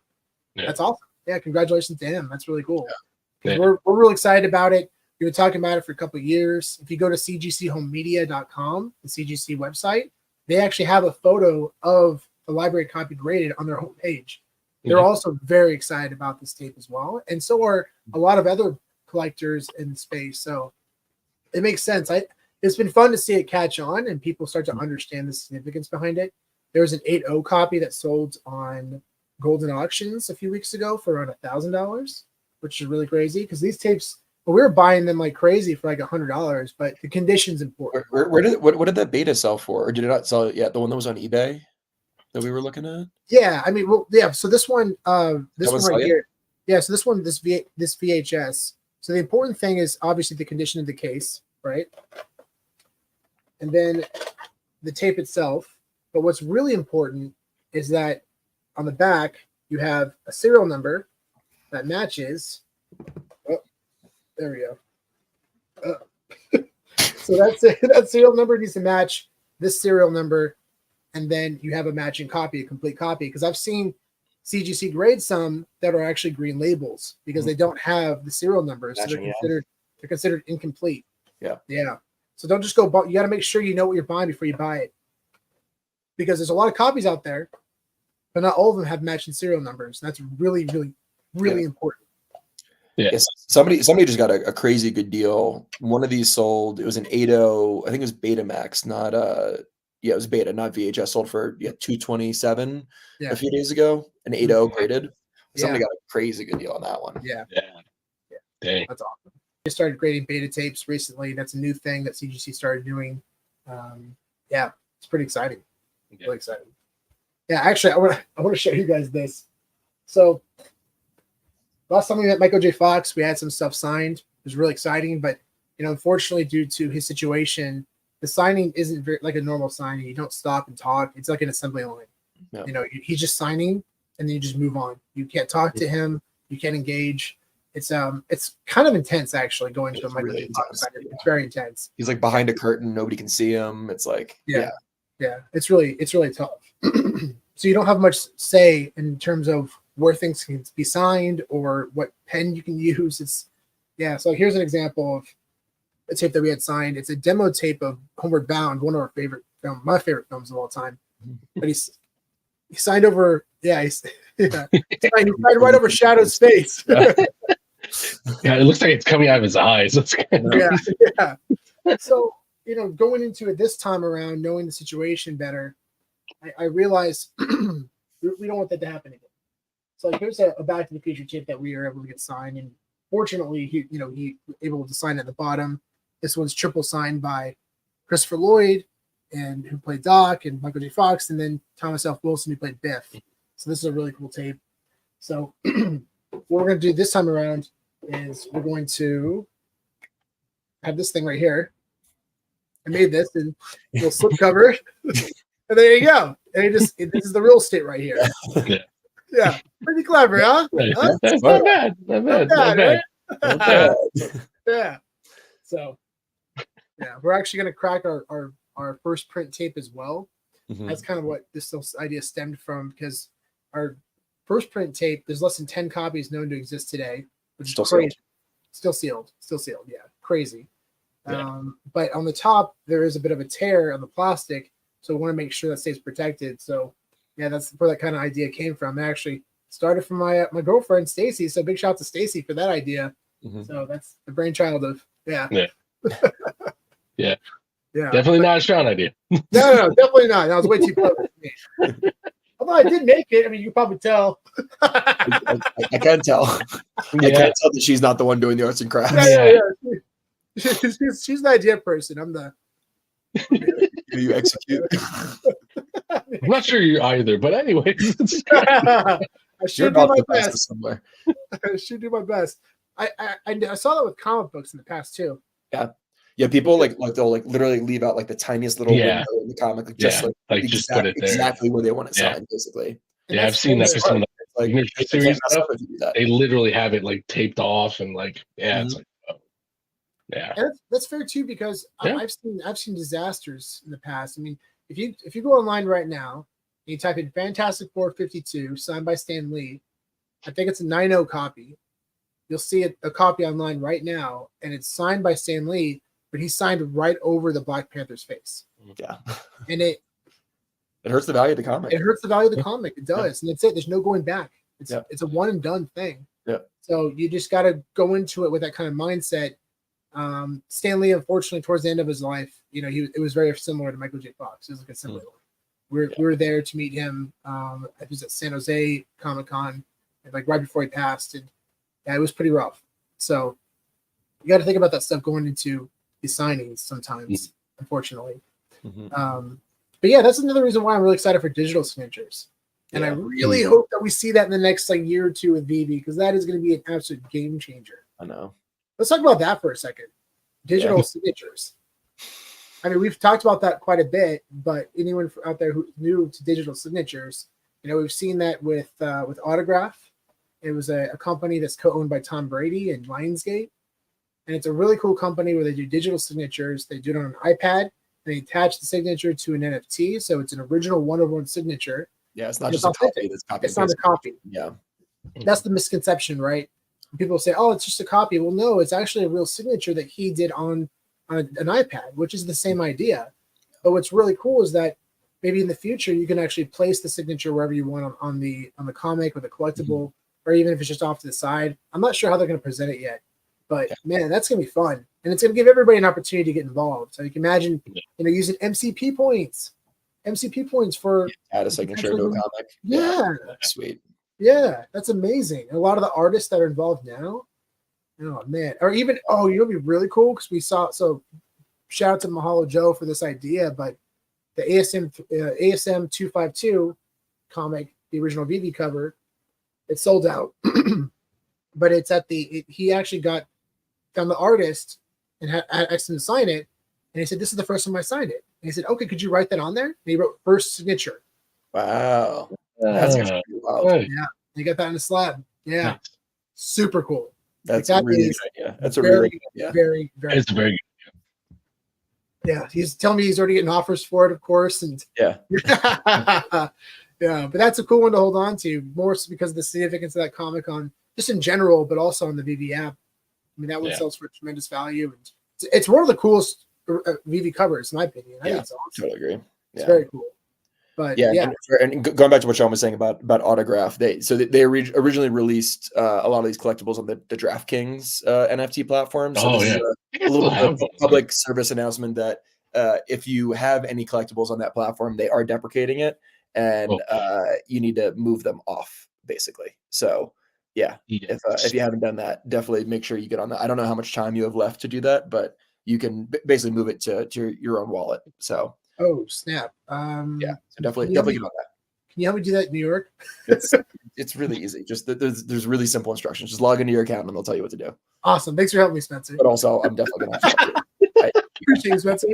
that's awesome. Yeah, congratulations to him. That's really cool. We're really excited about it. We've been talking about it for a couple of years. If you go to cgchomemedia.com, the CGC website, they actually have a photo of the library copy graded on their homepage. They're also very excited about this tape as well, and so are a lot of other collectors in the space. So it makes sense. It's been fun to see it catch on and people start to understand the significance behind it. There was an 8.0 copy that sold on Golden Auctions a few weeks ago for around $1,000, which is really crazy because these tapes, we were buying them like crazy for like $100, but the condition's important. What did that beta sell for? Or did it not sell yet? The one that was on eBay that we were looking at? Yeah, I mean, so this one right here. Yeah, so this VHS. So the important thing is obviously the condition of the case, right? And then the tape itself. But what's really important is that on the back, you have a serial number that matches. Oh, there we go. So that serial number needs to match this serial number. And then you have a matching copy, a complete copy. Because I've seen CGC grade some that are actually green labels because they don't have the serial numbers. So they're considered incomplete. Yeah. So don't just go. You got to make sure you know what you're buying before you buy it. Because there's a lot of copies out there, but not all of them have matching serial numbers. That's really, really, really important. Yeah. Yes. Somebody just got a crazy good deal. One of these sold. It was an 8.0. I think it was Betamax, not it was beta, not VHS. Sold for $227 a few days ago. An 8.0 graded. Somebody got a crazy good deal on that one. Yeah. Dang. That's awesome. We started grading beta tapes recently. That's a new thing that CGC started doing. It's pretty exciting. Really excited. Yeah, actually, I want to show you guys this. So last time we met Michael J. Fox, we had some stuff signed. It was really exciting, but unfortunately, due to his situation, the signing isn't like a normal signing. You don't stop and talk. It's like an assembly line. Yeah. You know, he's just signing, and then you just move on. You can't talk to him. You can't engage. It's kind of intense actually going to a Michael J. Fox signing. It's very intense. He's like behind a curtain, nobody can see him. It's like yeah. It's really tough. So you don't have much say in terms of where things can be signed or what pen you can use. So here's an example of a tape that we had signed. It's a demo tape of Homeward Bound, one of our my favorite films of all time. But he signed over, he signed right over Shadow's face. Yeah, it looks like it's coming out of his eyes. Yeah. So, you know, going into it this time around, knowing the situation better, I realized we don't want that to happen again. So like, here's a Back to the Future tape that we were able to get signed, and fortunately, he was able to sign at the bottom. This one's triple signed by Christopher Lloyd, and who played Doc, and Michael J. Fox, and then Thomas F. Wilson, who played Biff. So this is a really cool tape. So what we're going to do this time around is we're going to have this thing right here. I made this in a little slip cover. And there you go. And this is the real estate right here. Yeah. Pretty clever, huh? That's not bad. Not bad. Yeah. So, yeah, we're actually going to crack our first print tape as well. That's kind of what this idea stemmed from, because our first print tape, there's less than 10 copies known to exist today, which is crazy. Still sealed. Yeah. Crazy. Yeah. But on the top, there is a bit of a tear on the plastic. So we want to make sure that stays protected. So yeah, that's where that kind of idea came from. It actually started from my girlfriend, Stacy. So big shout out to Stacy for that idea. So that's the brainchild of, Yeah. Definitely not a Sean idea. No, definitely not. That was way too clever for me. Although I did make it. I mean, you probably tell. I can tell. I can't tell that she's not the one doing the arts and crafts. Yeah. She's the idea person. I'm the. Do you execute? I'm not sure you're either, but anyway. I should do my best. Somewhere. I should do my best. I saw that with comic books in the past too. Yeah, people like they'll like literally leave out like the tiniest little window in the comic, like just just put it there exactly where they want it signed, basically. And I've seen that for some of the like series stuff. They literally have it like taped off and like it's like And that's fair too, because I've seen disasters in the past. I mean, if you go online right now and you type in Fantastic Four 52 signed by Stan Lee, I think it's a 9.0 copy. You'll see a copy online right now, and it's signed by Stan Lee, but he signed right over the Black Panther's face. Yeah, and it hurts the value of the comic. It hurts the value of the comic. It does, and that's it. There's no going back. It's a one and done thing. Yeah. So you just got to go into it with that kind of mindset. Stan Lee, unfortunately, towards the end of his life, it was very similar to Michael J. Fox. It was like a similar life. We were there to meet him. It was at San Jose Comic-Con, like right before he passed, and it was pretty rough. So you got to think about that stuff going into these signings sometimes, unfortunately. But yeah, that's another reason why I'm really excited for digital signatures. And I really hope that we see that in the next year or two with VeVe, because that is going to be an absolute game changer. I know. Let's talk about that for a second. Digital signatures. I mean, we've talked about that quite a bit, but anyone out there who's new to digital signatures, we've seen that with Autograph. It was a company that's co-owned by Tom Brady and Lionsgate. And it's a really cool company where they do digital signatures. They do it on an iPad, and they attach the signature to an NFT. So it's an original one-of-one signature. Yeah, it's not just a copy. It's not a copy. Yeah. That's the misconception, right? People say, oh, it's just a copy. Well, no, it's actually a real signature that he did on an iPad, which is the same idea. But what's really cool is that maybe in the future, you can actually place the signature wherever you want on the comic or the collectible, or even if it's just off to the side. I'm not sure how they're going to present it yet, but man, that's going to be fun. And it's going to give everybody an opportunity to get involved. So you can imagine, using MCP points for add a signature to a comic. Yeah. Sweet. Yeah, that's amazing. And a lot of the artists that are involved now, oh man, or even it'll be really cool because we saw. So shout out to Mahalo Joe for this idea, but the ASM 252 comic, the original VeVe cover, it's sold out, but it's at he actually found the artist and asked him to sign it, and he said, "This is the first time I signed it." And he said, "Okay, could you write that on there?" And he wrote first signature. Wow. That's actually wild. Nice. Yeah, you got that in the slab. Yeah, Nice. super cool. That's That a really is good idea. That's a very, really good idea. very, very. It's very good. Yeah, he's telling me he's already getting offers for it, of course, and Yeah. yeah, but that's a cool one to hold on to, more so because of the significance of that comic on just in general, but also on the VeVe app. I mean, that one sells for tremendous value, and it's one of the coolest VeVe covers, in my opinion. I think it's awesome. Totally agree. It's very cool. But and going back to what Sean was saying about autograph, they originally released a lot of these collectibles on the DraftKings NFT platform. So this is a little bit of a public service announcement that if you have any collectibles on that platform, they are deprecating it, and you need to move them off, basically. So if you haven't done that, definitely make sure you get on that. I don't know how much time you have left to do that, but you can basically move it to your own wallet. So. Oh snap! So definitely get on that. Can you help me do that in New York? It's really easy. Just there's really simple instructions. Just log into your account and they'll tell you what to do. Awesome. Thanks for helping me, Spencer. But also, I'm definitely gonna have to help you. Appreciate you, Spencer.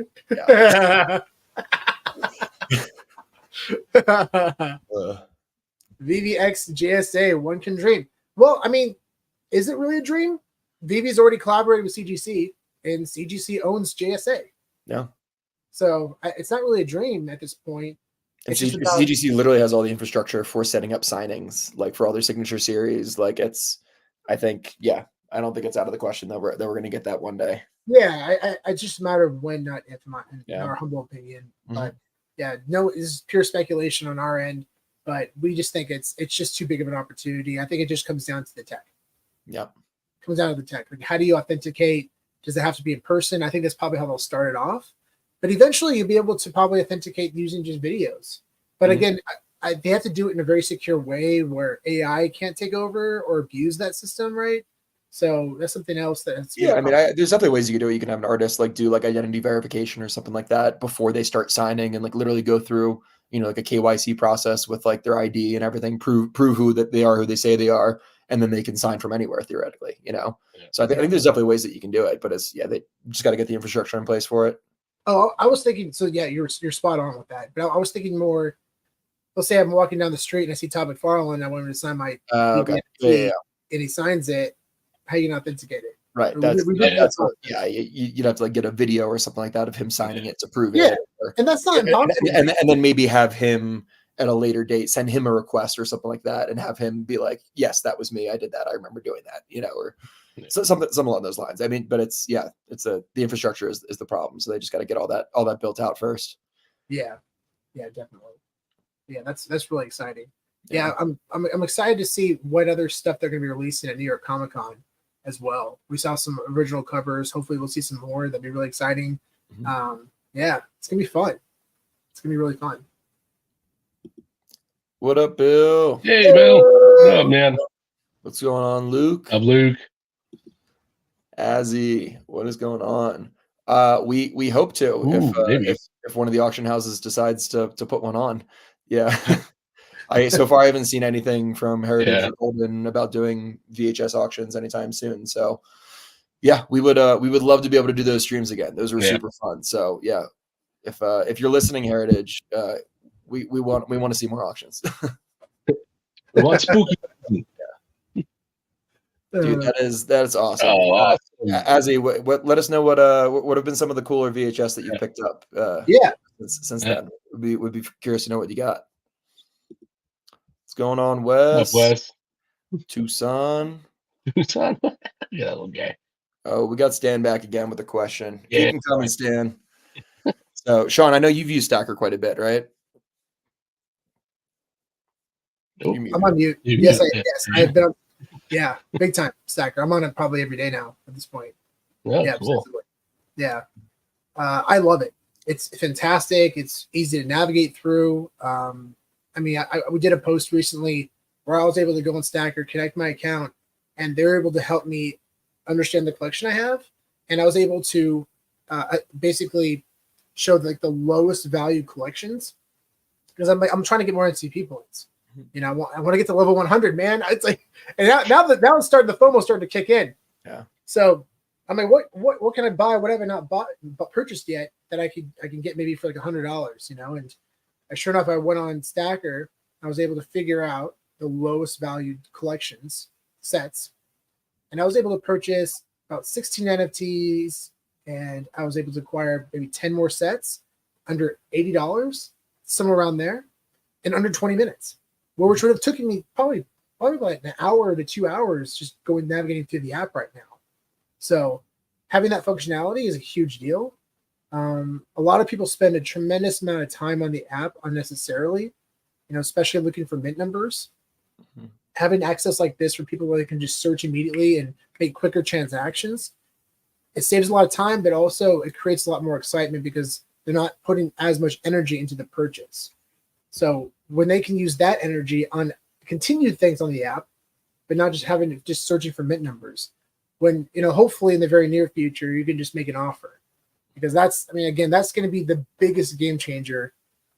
VeVe JSA, one can dream. Well, I mean, is it really a dream? VeVe's already collaborated with CGC, and CGC owns JSA. Yeah. So it's not really a dream at this point. And CGC literally has all the infrastructure for setting up signings, like for all their signature series. Like I don't think it's out of the question that we're going to get that one day. Yeah, it's just a matter of when, not if, in our humble opinion. But no, it's pure speculation on our end. But we just think it's just too big of an opportunity. I think it just comes down to the tech. Yep. It comes down to the tech. Like, how do you authenticate? Does it have to be in person? I think that's probably how they'll start it off. But eventually you'll be able to probably authenticate using just videos. But again, they have to do it in a very secure way where AI can't take over or abuse that system, right? So that's something else that's I mean, there's definitely ways you can do it. You can have an artist like do like identity verification or something like that before they start signing, and like literally go through like a KYC process with like their ID and everything, prove who that they are, who they say they are, and then they can sign from anywhere theoretically. So I think there's definitely ways that you can do it, but they just got to get the infrastructure in place for it. Oh, I was thinking. So yeah, you're spot on with that. But I was thinking more. Let's say I'm walking down the street and I see Todd McFarlane. I want him to sign my NFT, and he signs it. How you gonna authenticate it? Right. You'd have to like get a video or something like that of him signing it to prove it. And that's not impossible. And then maybe have him at a later date send him a request or something like that, and have him be like, "Yes, that was me. I did that. I remember doing that." Or something along those lines. I mean, but it's the infrastructure is the problem. So they just got to get all that built out first. Yeah, definitely. Yeah, that's really exciting. Yeah, I'm excited to see what other stuff they're going to be releasing at New York Comic Con as well. We saw some original covers. Hopefully, we'll see some more. That'd be really exciting. Yeah, it's gonna be fun. It's gonna be really fun. What up, Bill? Hey, Bill. What up, man? What's going on, Luke? I'm Luke. Azzy, what is going on? We hope to if one of the auction houses decides to put one on. Yeah. So far I haven't seen anything from Heritage or Golden about doing VHS auctions anytime soon. So yeah, we would love to be able to do those streams again. Those were super fun. So yeah, if you're listening, Heritage, we want to see more auctions. We want spooky. Dude, that's awesome. Oh, awesome. Azzy, let us know what have been some of the cooler VHS that you picked up. Since then, would be curious to know what you got. What's going on, Wes? What's up, Wes? Tucson. Yeah, little guy. Oh, we got Stan back again with a question. Keep him coming, Stan. So, Sean, I know you've used Stacker quite a bit, right? Nope. I'm on mute. Yes, I've been on. Yeah, big time Stacker. I'm on it probably every day now at this point. Cool. Yeah. I love it. It's fantastic. It's easy to navigate through. We did a post recently where I was able to go on Stacker, connect my account, and they're able to help me understand the collection I have. And I was able to basically show like the lowest value collections because I'm trying to get more NCP points. I want to get to level 100, man. It's like, and now it's starting, the FOMO starting to kick in. Yeah. So I'm like, what can I buy? What have I not bought but purchased yet that I can get maybe for like $100? And sure enough, I went on Stacker. I was able to figure out the lowest valued collections sets, and I was able to purchase about 16 NFTs, and I was able to acquire maybe 10 more sets under $80, somewhere around there, in under 20 minutes. Which would have taken me probably like an hour to 2 hours just navigating through the app right now. So having that functionality is a huge deal. A lot of people spend a tremendous amount of time on the app unnecessarily, especially looking for mint numbers. Mm-hmm. Having access like this for people where they can just search immediately and make quicker transactions, it saves a lot of time, but also it creates a lot more excitement because they're not putting as much energy into the purchase. So when they can use that energy on continued things on the app, but not just searching for mint numbers, when, hopefully in the very near future, you can just make an offer, because that's going to be the biggest game changer.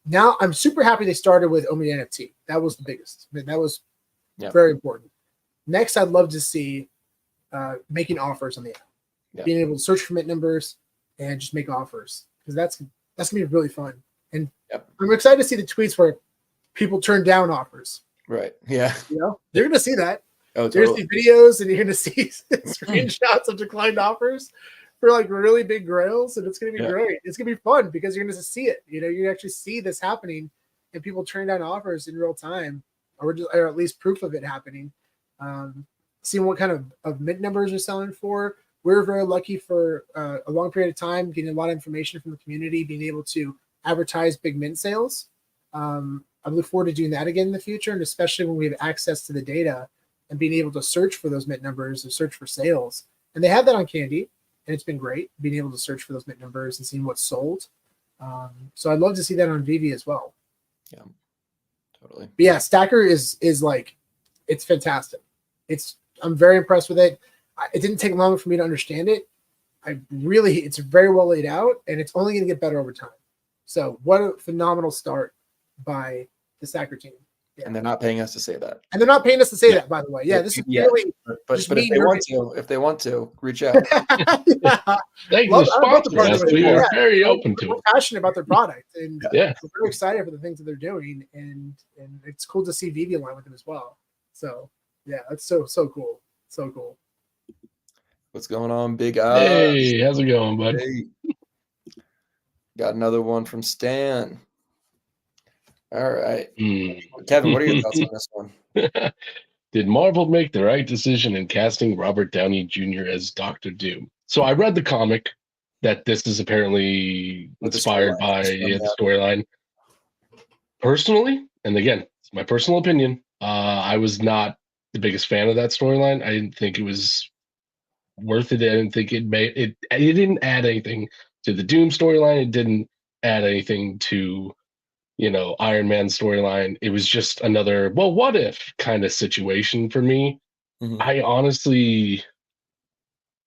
Now I'm super happy they started with Omni NFT. That was the biggest. That was very important. Next, I'd love to see making offers on the app, being able to search for mint numbers and just make offers, because that's gonna be really fun. And I'm excited to see the tweets where people turn down offers. Right. Yeah. They're gonna see that. Oh, totally. You're gonna see videos, and you're gonna see screenshots of declined offers for like really big grails, and it's gonna be great. It's gonna be fun because you're gonna see it. You can actually see this happening, and people turn down offers in real time, or at least proof of it happening. Seeing what kind of mint numbers are selling for. We're very lucky for a long period of time, getting a lot of information from the community, being able to advertise big mint sales. I look forward to doing that again in the future, and especially when we have access to the data and being able to search for those mint numbers and search for sales. And they have that on Candy, and it's been great being able to search for those mint numbers and seeing what's sold. So I'd love to see that on VeVe as well. Yeah, totally. But yeah, Stacker is like, it's fantastic. I'm very impressed with it. It didn't take long for me to understand it. It's very well laid out, and it's only going to get better over time. So what a phenomenal start by the Stacker team. Yeah. And they're not paying us to say that. And they're not paying us to say that, by the way. Yeah, this is really. But if they want to, reach out. Thank you, sponsor us. We are very open to it. We're passionate about their product, and we're very excited for the things that they're doing, and it's cool to see VeVe align with them as well. So yeah, that's so cool, so cool. What's going on, Big Hey, how's it going, bud? Hey. Got another one from Stan. All right. Kevin, what are your thoughts on this one? Did Marvel make the right decision in casting Robert Downey Jr. as Dr. Doom? So I read the comic that this is apparently inspired by the storyline. Personally, and again, it's my personal opinion, I was not the biggest fan of that storyline. I didn't think it was worth it. I didn't think it didn't add anything to the Doom storyline. It didn't add anything to Iron Man storyline. It was just another, well, what if kind of situation for me. Mm-hmm.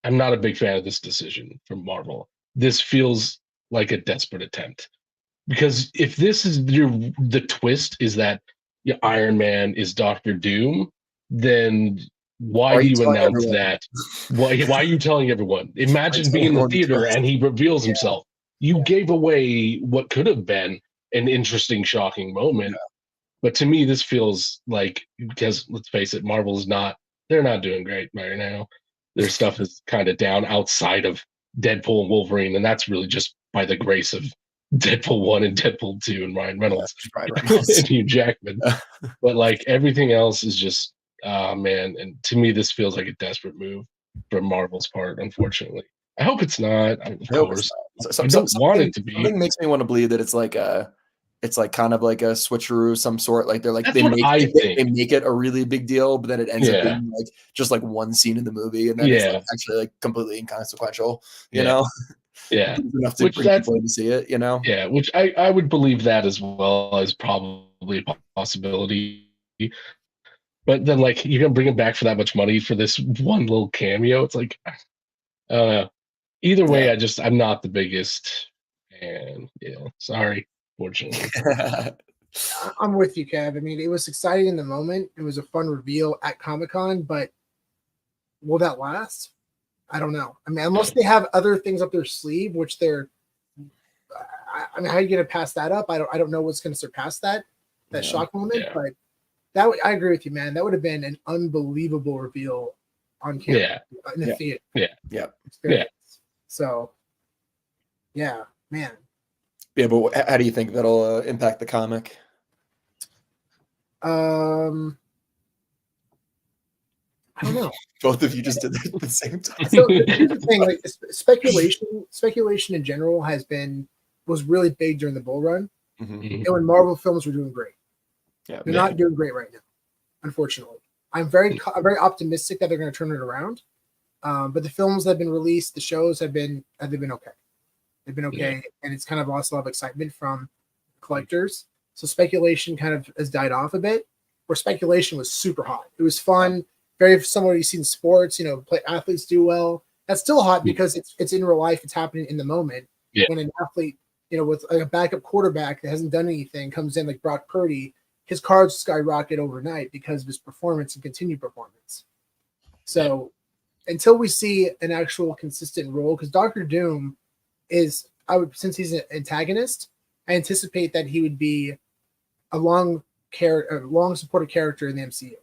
I'm not a big fan of this decision from Marvel. This feels like a desperate attempt, because if this is the twist is that Iron Man is Dr. Doom, then why do you announce that? Why are you telling everyone? Imagine being in the theater and he reveals himself. You gave away what could have been an interesting, shocking moment. But to me, this feels like, because let's face it, they're not doing great right now. Their stuff is kind of down outside of Deadpool and Wolverine, and that's really just by the grace of Deadpool 1 and Deadpool 2 and Ryan Reynolds and Hugh Jackman. But like everything else is just, man, and to me, this feels like a desperate move from Marvel's part, unfortunately. I hope it's not. Of course. I don't want it to be. Something makes me want to believe that it's like kind of like a switcheroo of some sort. Like they're like they make it a really big deal, but then it ends up being like just like one scene in the movie, and then it's like actually like completely inconsequential. You know? Yeah. Enough to bring people in to see it. Yeah, which I would believe that as well as probably a possibility. But then like you're gonna bring him back for that much money for this one little cameo. It's like, I don't know. Either way, I'm not the biggest fan. Sorry, fortunately. I'm with you, Kev. I mean, it was exciting in the moment. It was a fun reveal at Comic-Con, but will that last? I don't know. I mean, unless they have other things up their sleeve, which I mean, how are you going to pass that up? I don't know what's going to surpass that shock moment. But I agree with you, man. That would have been an unbelievable reveal on camera in the theater. Yeah. So, yeah, man. Yeah, but how do you think that'll impact the comic? I don't know. Both of you just did that at the same time. So here's the thing: like speculation in general was really big during the bull run, and when Marvel films were doing great. Yeah, they're not doing great right now, unfortunately. I'm very optimistic that they're going to turn it around. But the films that have been released, the shows have been okay. They've been okay, and it's kind of lost a lot of excitement from collectors. So speculation kind of has died off a bit. Where speculation was super hot. It was fun, very similar to you see in sports. Play athletes do well. That's still hot because it's in real life. It's happening in the moment. Yeah. When an athlete, with like a backup quarterback that hasn't done anything, comes in like Brock Purdy, his cards skyrocket overnight because of his performance and continued performance. So until we see an actual consistent role, because Doctor Doom since he's an antagonist, I anticipate that he would be a long supported character in the MCU.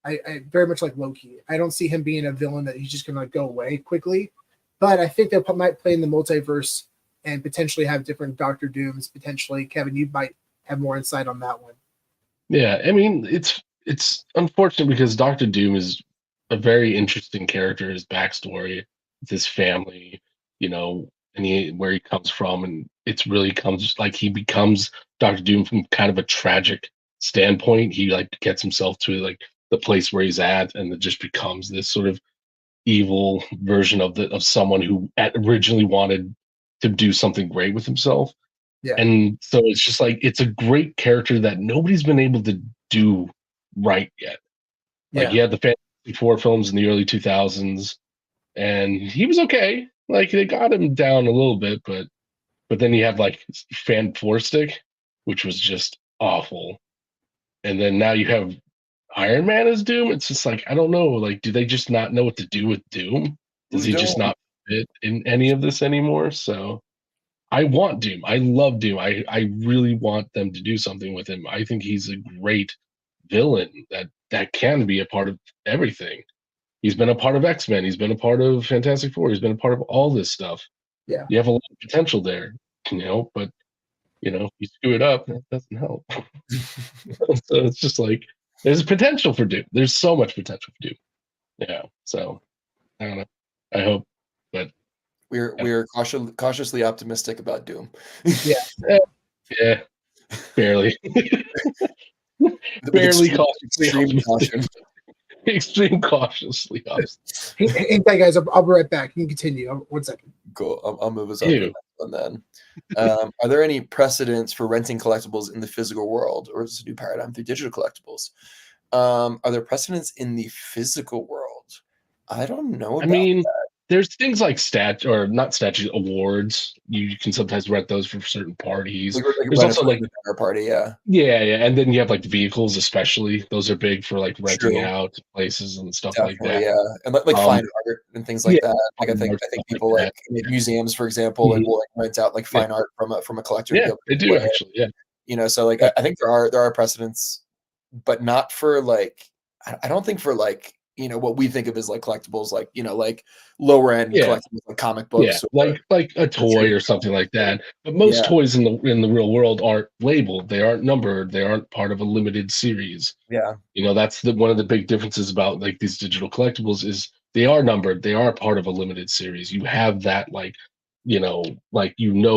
I very much like Loki. I don't see him being a villain that he's just going to go away quickly. But I think they might play in the multiverse and potentially have different Doctor Dooms. Potentially, Kevin, you might have more insight on that one. Yeah, I mean, it's unfortunate because Doctor Doom is a very interesting character. His backstory, his family, and where he comes from, and it's really comes like he becomes Doctor Doom from kind of a tragic standpoint. He like gets himself to like the place where he's at, and it just becomes this sort of evil version of someone who originally wanted to do something great with himself. Yeah. And so it's just like it's a great character that nobody's been able to do right yet. Like he had the Fantastic Four films in the early 2000s, and he was okay. Like they got him down a little bit, but then you have like Fan Four Stick, which was just awful. And then now you have Iron Man as Doom. It's just like I don't know. Like, do they just not know what to do with Doom? Does he just not fit in any of this anymore? So I want Doom. I love Doom. I really want them to do something with him. I think he's a great villain that can be a part of everything. He's been a part of X-Men. He's been a part of Fantastic Four. He's been a part of all this stuff. Yeah. You have a lot of potential there, but you screw it up, that doesn't help. So it's just like there's potential for Doom. There's so much potential for Doom. Yeah. So I don't know. I hope, but we're cautiously optimistic about Doom. Yeah. Barely. Barely extreme caution. Extreme cautiously optimistic. Hey, guys, I'll be right back. You can continue. 1 second. Cool. I'll move us on to the next one then. Are there any precedents for renting collectibles in the physical world, or is this a new paradigm through digital collectibles? Are there precedents in the physical world? I don't know about that. There's things like awards. You can sometimes rent those for certain parties. There's also like a party, yeah. And then you have like vehicles, especially. Those are big for like renting out places and stuff like that. Yeah, and like fine art and things like that. Like I think people like museums, for example, and will like rent out like fine art from a collector. Yeah, they do actually. Yeah, so like I think there are precedents, but not for like I don't think for like what we think of as like collectibles, like like lower end collectibles, like comic books, like a toy or something like that. But most toys in the real world aren't labeled. They aren't numbered. They aren't part of a limited series. Yeah, that's one of the big differences about like these digital collectibles is they are numbered. They are part of a limited series. You have that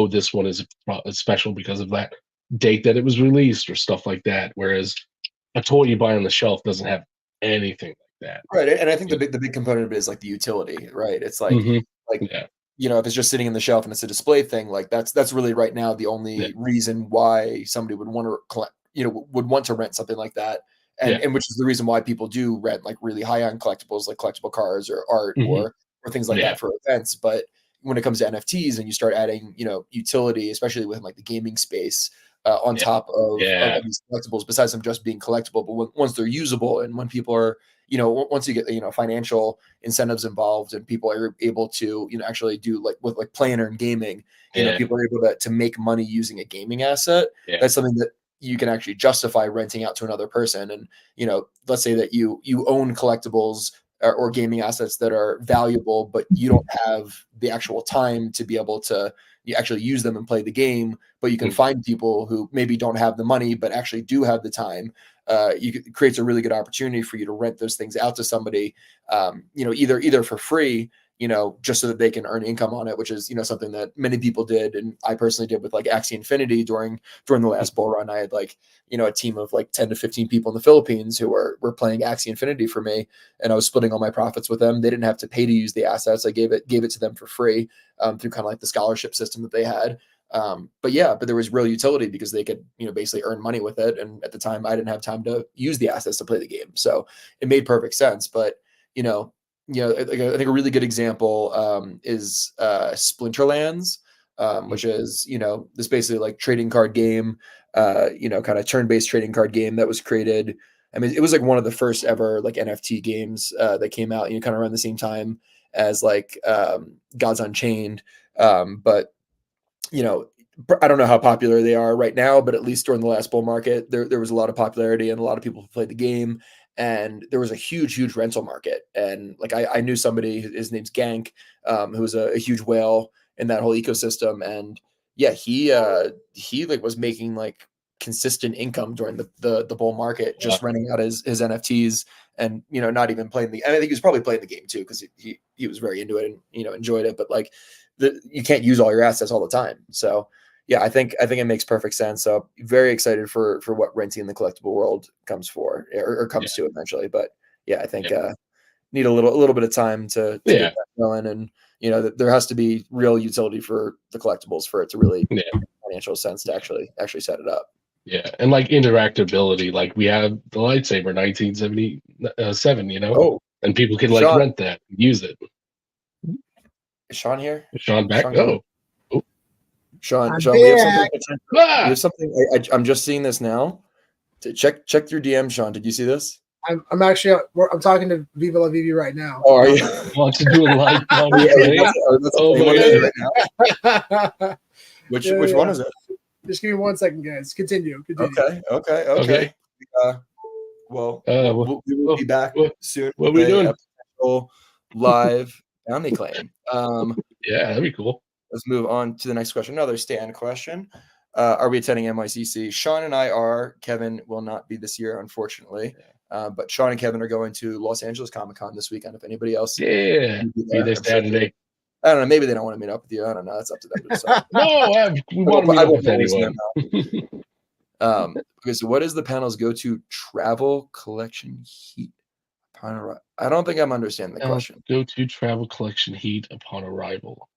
this one is special because of that date that it was released or stuff like that. Whereas a toy you buy on the shelf doesn't have anything that. Right, and I think the big component of it is like the utility, right? It's like if it's just sitting in the shelf and it's a display thing, like that's really right now the only reason why somebody would want to collect, would want to rent something like that, and which is the reason why people do rent like really high end collectibles, like collectible cars or art or things like that for events. But when it comes to NFTs and you start adding utility, especially within like the gaming space. On top of these collectibles, besides them just being collectible, but once they're usable and when people are, once you get, financial incentives involved and people are able to, actually do like with like playing and gaming, people are able to make money using a gaming asset. That's something that you can actually justify renting out to another person. And, let's say that you own collectibles or gaming assets that are valuable, but you don't have the actual time to be able to actually use them and play the game, but you can find people who maybe don't have the money, but actually do have the time. It creates a really good opportunity for you to rent those things out to somebody, either for free, just so that they can earn income on it, which is, something that many people did. And I personally did with like Axie Infinity during the last bull run. I had a team of 10 to 15 people in the Philippines who were playing Axie Infinity for me. And I was splitting all my profits with them. They didn't have to pay to use the assets. I gave it to them for free through kind of like the scholarship system that they had. But there was real utility because they could, basically earn money with it. And at the time I didn't have time to use the assets to play the game. So it made perfect sense. But, I think a really good example is Splinterlands, which is, this basically like trading card game, kind of turn-based trading card game that was created. I mean, it was like one of the first ever like NFT games that came out, kind of around the same time as Gods Unchained. But I don't know how popular they are right now, but at least during the last bull market, there was a lot of popularity and a lot of people who played the game. And there was a huge rental market. And I knew somebody, his name's Gank, who was a huge whale in that whole ecosystem. And yeah, he was making consistent income during the bull market, just renting out his NFTs and, not even playing I think he was probably playing the game too, because he was very into it and, enjoyed it. But you can't use all your assets all the time. So yeah, I think it makes perfect sense. So very excited for what renting in the collectible world comes for or comes to eventually. But yeah, I think need a little bit of time to get that going. And there has to be real utility for the collectibles for it to really make financial sense to actually set it up. Yeah, and interactability, we have the lightsaber 1977, and people can Sean, rent that, and use it. Is Sean here? Is Sean back? Sean, we have something. I'm just seeing this now. Check through DM, Sean. Did you see this? I'm actually I'm talking to VeVe La VeVe right now. Oh, are you? Want to do a live Which one is it? Just give me 1 second, guys. Continue. Okay. We will be back soon. What are we doing? Live bounty claim. Yeah, that'd be cool. Let's move on to the next question. Another Stan question. Are we attending NYCC? Sean and I are. Kevin will not be this year, unfortunately. But Sean and Kevin are going to Los Angeles Comic Con this weekend. If anybody else be there Saturday. I don't know. Maybe they don't want to meet up with you. I don't know. That's up to them. No, we want to meet up with anyone. Okay, so what is the panel's go-to travel collection heat? I don't think I'm understanding the question. Go-to travel collection heat upon arrival.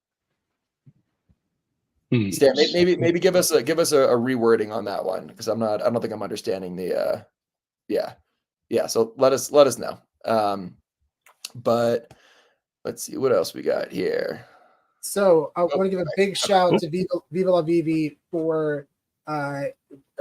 Stan, maybe give us a rewording on that one, because I don't think I'm understanding the so let us know. But let's see what else we got here. So I want to give a big shout out to VeVe La VeVe for I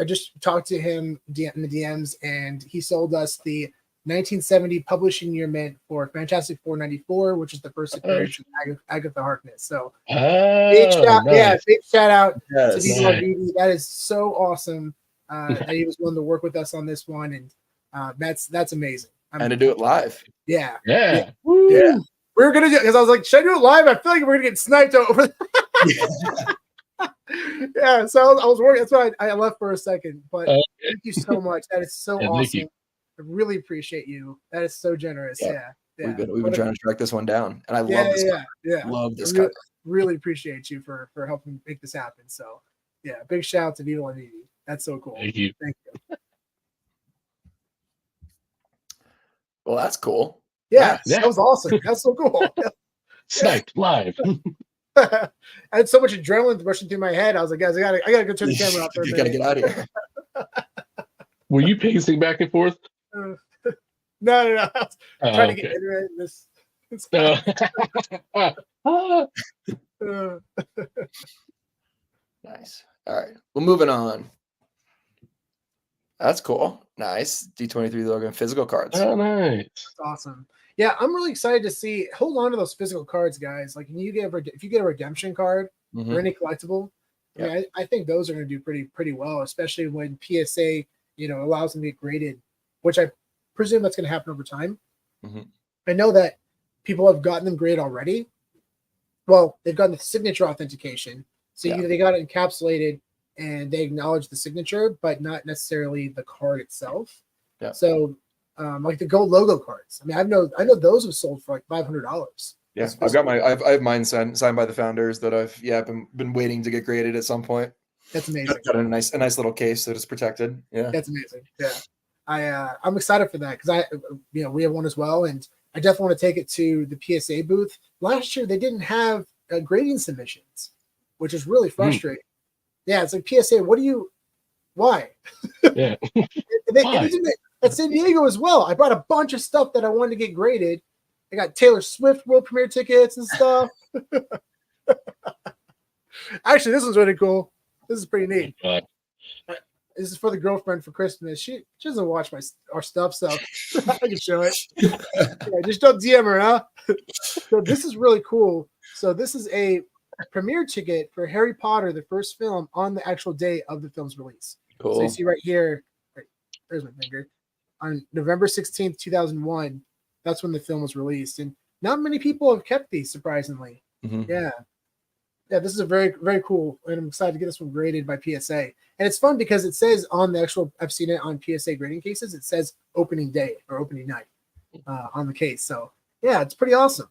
just talked to him in the DMs, and he sold us the 1970 publishing year mint for Fantastic 494, which is the first appearance of Agatha Harkness. So big shout out to VeVe La VeVe. That is so awesome that he was willing to work with us on this one, and that's amazing. And to do it live. Yeah. We were gonna do it because I was like, should I do it live? I feel like we're gonna get sniped over. Yeah, so I was worried. That's why I left for a second. But thank you so much. That is so awesome. I really appreciate you. That is so generous. Yeah. We've been trying to track this one down, and I love this. Love this cover. Really appreciate you for helping make this happen. So yeah, big shout out to VeVe La VeVe. That's so cool. Thank you. Well, that's cool. Yeah, that was awesome. That's so cool. Sniped live. I had so much adrenaline rushing through my head. I was like, guys, I gotta go turn the camera off. You gotta get out of here. Were you pacing back and forth? No. I was trying to get into it. Nice. All right. Well, moving on. That's cool. Nice. D23 logo physical cards. Oh, nice. That's awesome. Yeah, I'm really excited to see. Hold on to those physical cards, guys. Like, if you get a redemption card, or any collectible. I mean, I think those are going to do pretty well, especially when PSA, allows them to get graded, which I presume that's going to happen over time. I know that people have gotten them graded already. Well, they've gotten the signature authentication, so they got it encapsulated and they acknowledge the signature, but not necessarily the card itself. Yeah. So, like the gold logo cards. I mean, I know those have sold for like $500. Yeah, I have mine signed by the founders that I've been waiting to get graded at some point. That's amazing. Got a nice little case that is protected. Yeah, that's amazing. Yeah, I'm excited for that because we have one as well, and I definitely want to take it to the PSA booth. Last year they didn't have grading submissions, which is really frustrating. Yeah, it's like PSA. Why? Yeah, they did it at San Diego as well. I brought a bunch of stuff that I wanted to get graded. I got Taylor Swift world premiere tickets and stuff. Actually, this one's really cool. This is pretty neat. This is for the girlfriend for Christmas. She doesn't watch our stuff, so I can show it. Just don't DM her, huh? So this is really cool. So this is a premiere ticket for Harry Potter, the first film, on the actual day of the film's release. Cool. So you see right here, there's my finger, on November 16th, 2001. That's when the film was released, and not many people have kept these, surprisingly. Yeah, this is a very, very cool, and I'm excited to get this one graded by PSA. And it's fun because it says on the actual, I've seen it on PSA grading cases, it says opening day or opening night on the case. So yeah, it's pretty awesome.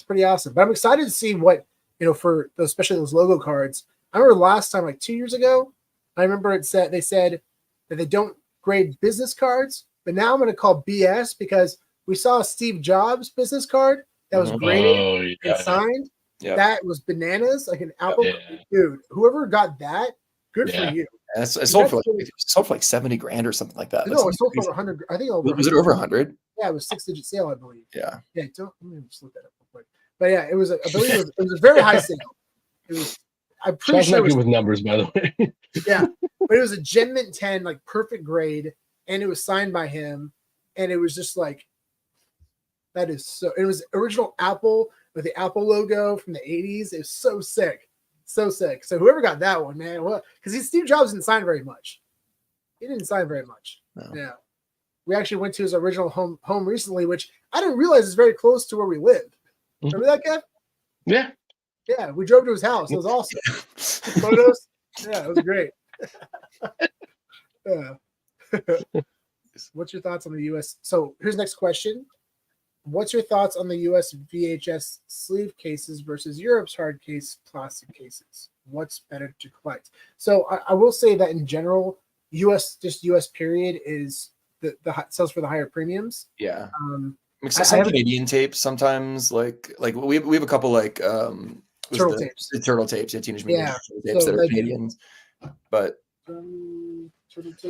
But I'm excited to see what, for those, especially those logo cards. I remember last time, like 2 years ago, I remember they said that they don't grade business cards, but now I'm going to call BS because we saw a Steve Jobs business card that was graded and signed. Yeah. That was bananas, like an Apple. Yeah. Dude, whoever got that, good for you. And it sold for like $70,000 or something like that. No, it sold for 100. I think was it over 100? Yeah, it was 6-digit sale, I believe. Yeah. Yeah. Let me just look that up real quick. But yeah, I believe it was a very high sale. It was. I'm pretty sure. Not good with numbers, by the way. Yeah, but it was a Gen Mint 10, like perfect grade, and it was signed by him, and it was just like. That is so. It was original Apple with the Apple logo from the 80s. It was so sick. So sick. So whoever got that one, man, what? Because Steve Jobs didn't sign very much. He didn't sign very much. No. Yeah. We actually went to his original home recently, which I didn't realize is very close to where we live. Remember that, Kev? Yeah. Yeah, we drove to his house. It was awesome. Photos? Yeah, it was great. Yeah. What's your thoughts on the U.S.? So here's the next question. What's your thoughts on the U.S. VHS sleeve cases versus Europe's hard case plastic cases? What's better to collect? So I will say that in general, U.S. period is the sells for the higher premiums. Yeah. Some Canadian tapes sometimes like we have a couple like turtle tapes. The turtle tapes, Teenage Mutant Ninja tapes that are Canadians, but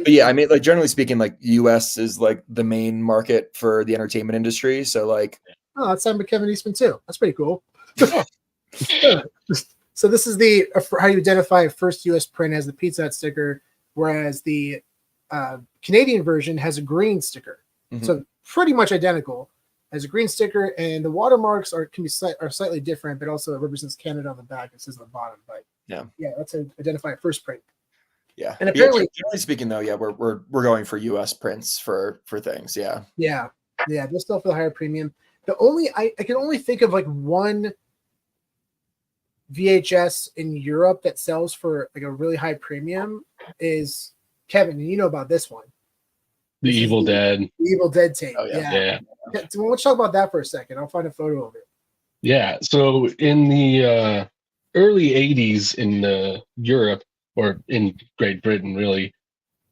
yeah, I mean, like generally speaking, like U.S. is like the main market for the entertainment industry. So like, that's signed by Kevin Eastman too. That's pretty cool. So this is how you identify a first U.S. print as the Pizza Hut sticker, whereas the Canadian version has a green sticker. So pretty much identical. Has a green sticker, and the watermarks are slightly different, but also it represents Canada on the back. It says on the bottom, but yeah, that's to identify a first print. Yeah, and apparently, generally speaking, though, we're going for U.S. prints for things. Yeah. They're still for the higher premium. The only I can only think of like one VHS in Europe that sells for like a really high premium is Kevin. And you know about this one, the Evil Dead. The Evil Dead tape. Oh, yeah. So let's talk about that for a second. I'll find a photo of it. Yeah. So in the early '80s in Europe. Or in Great Britain, really,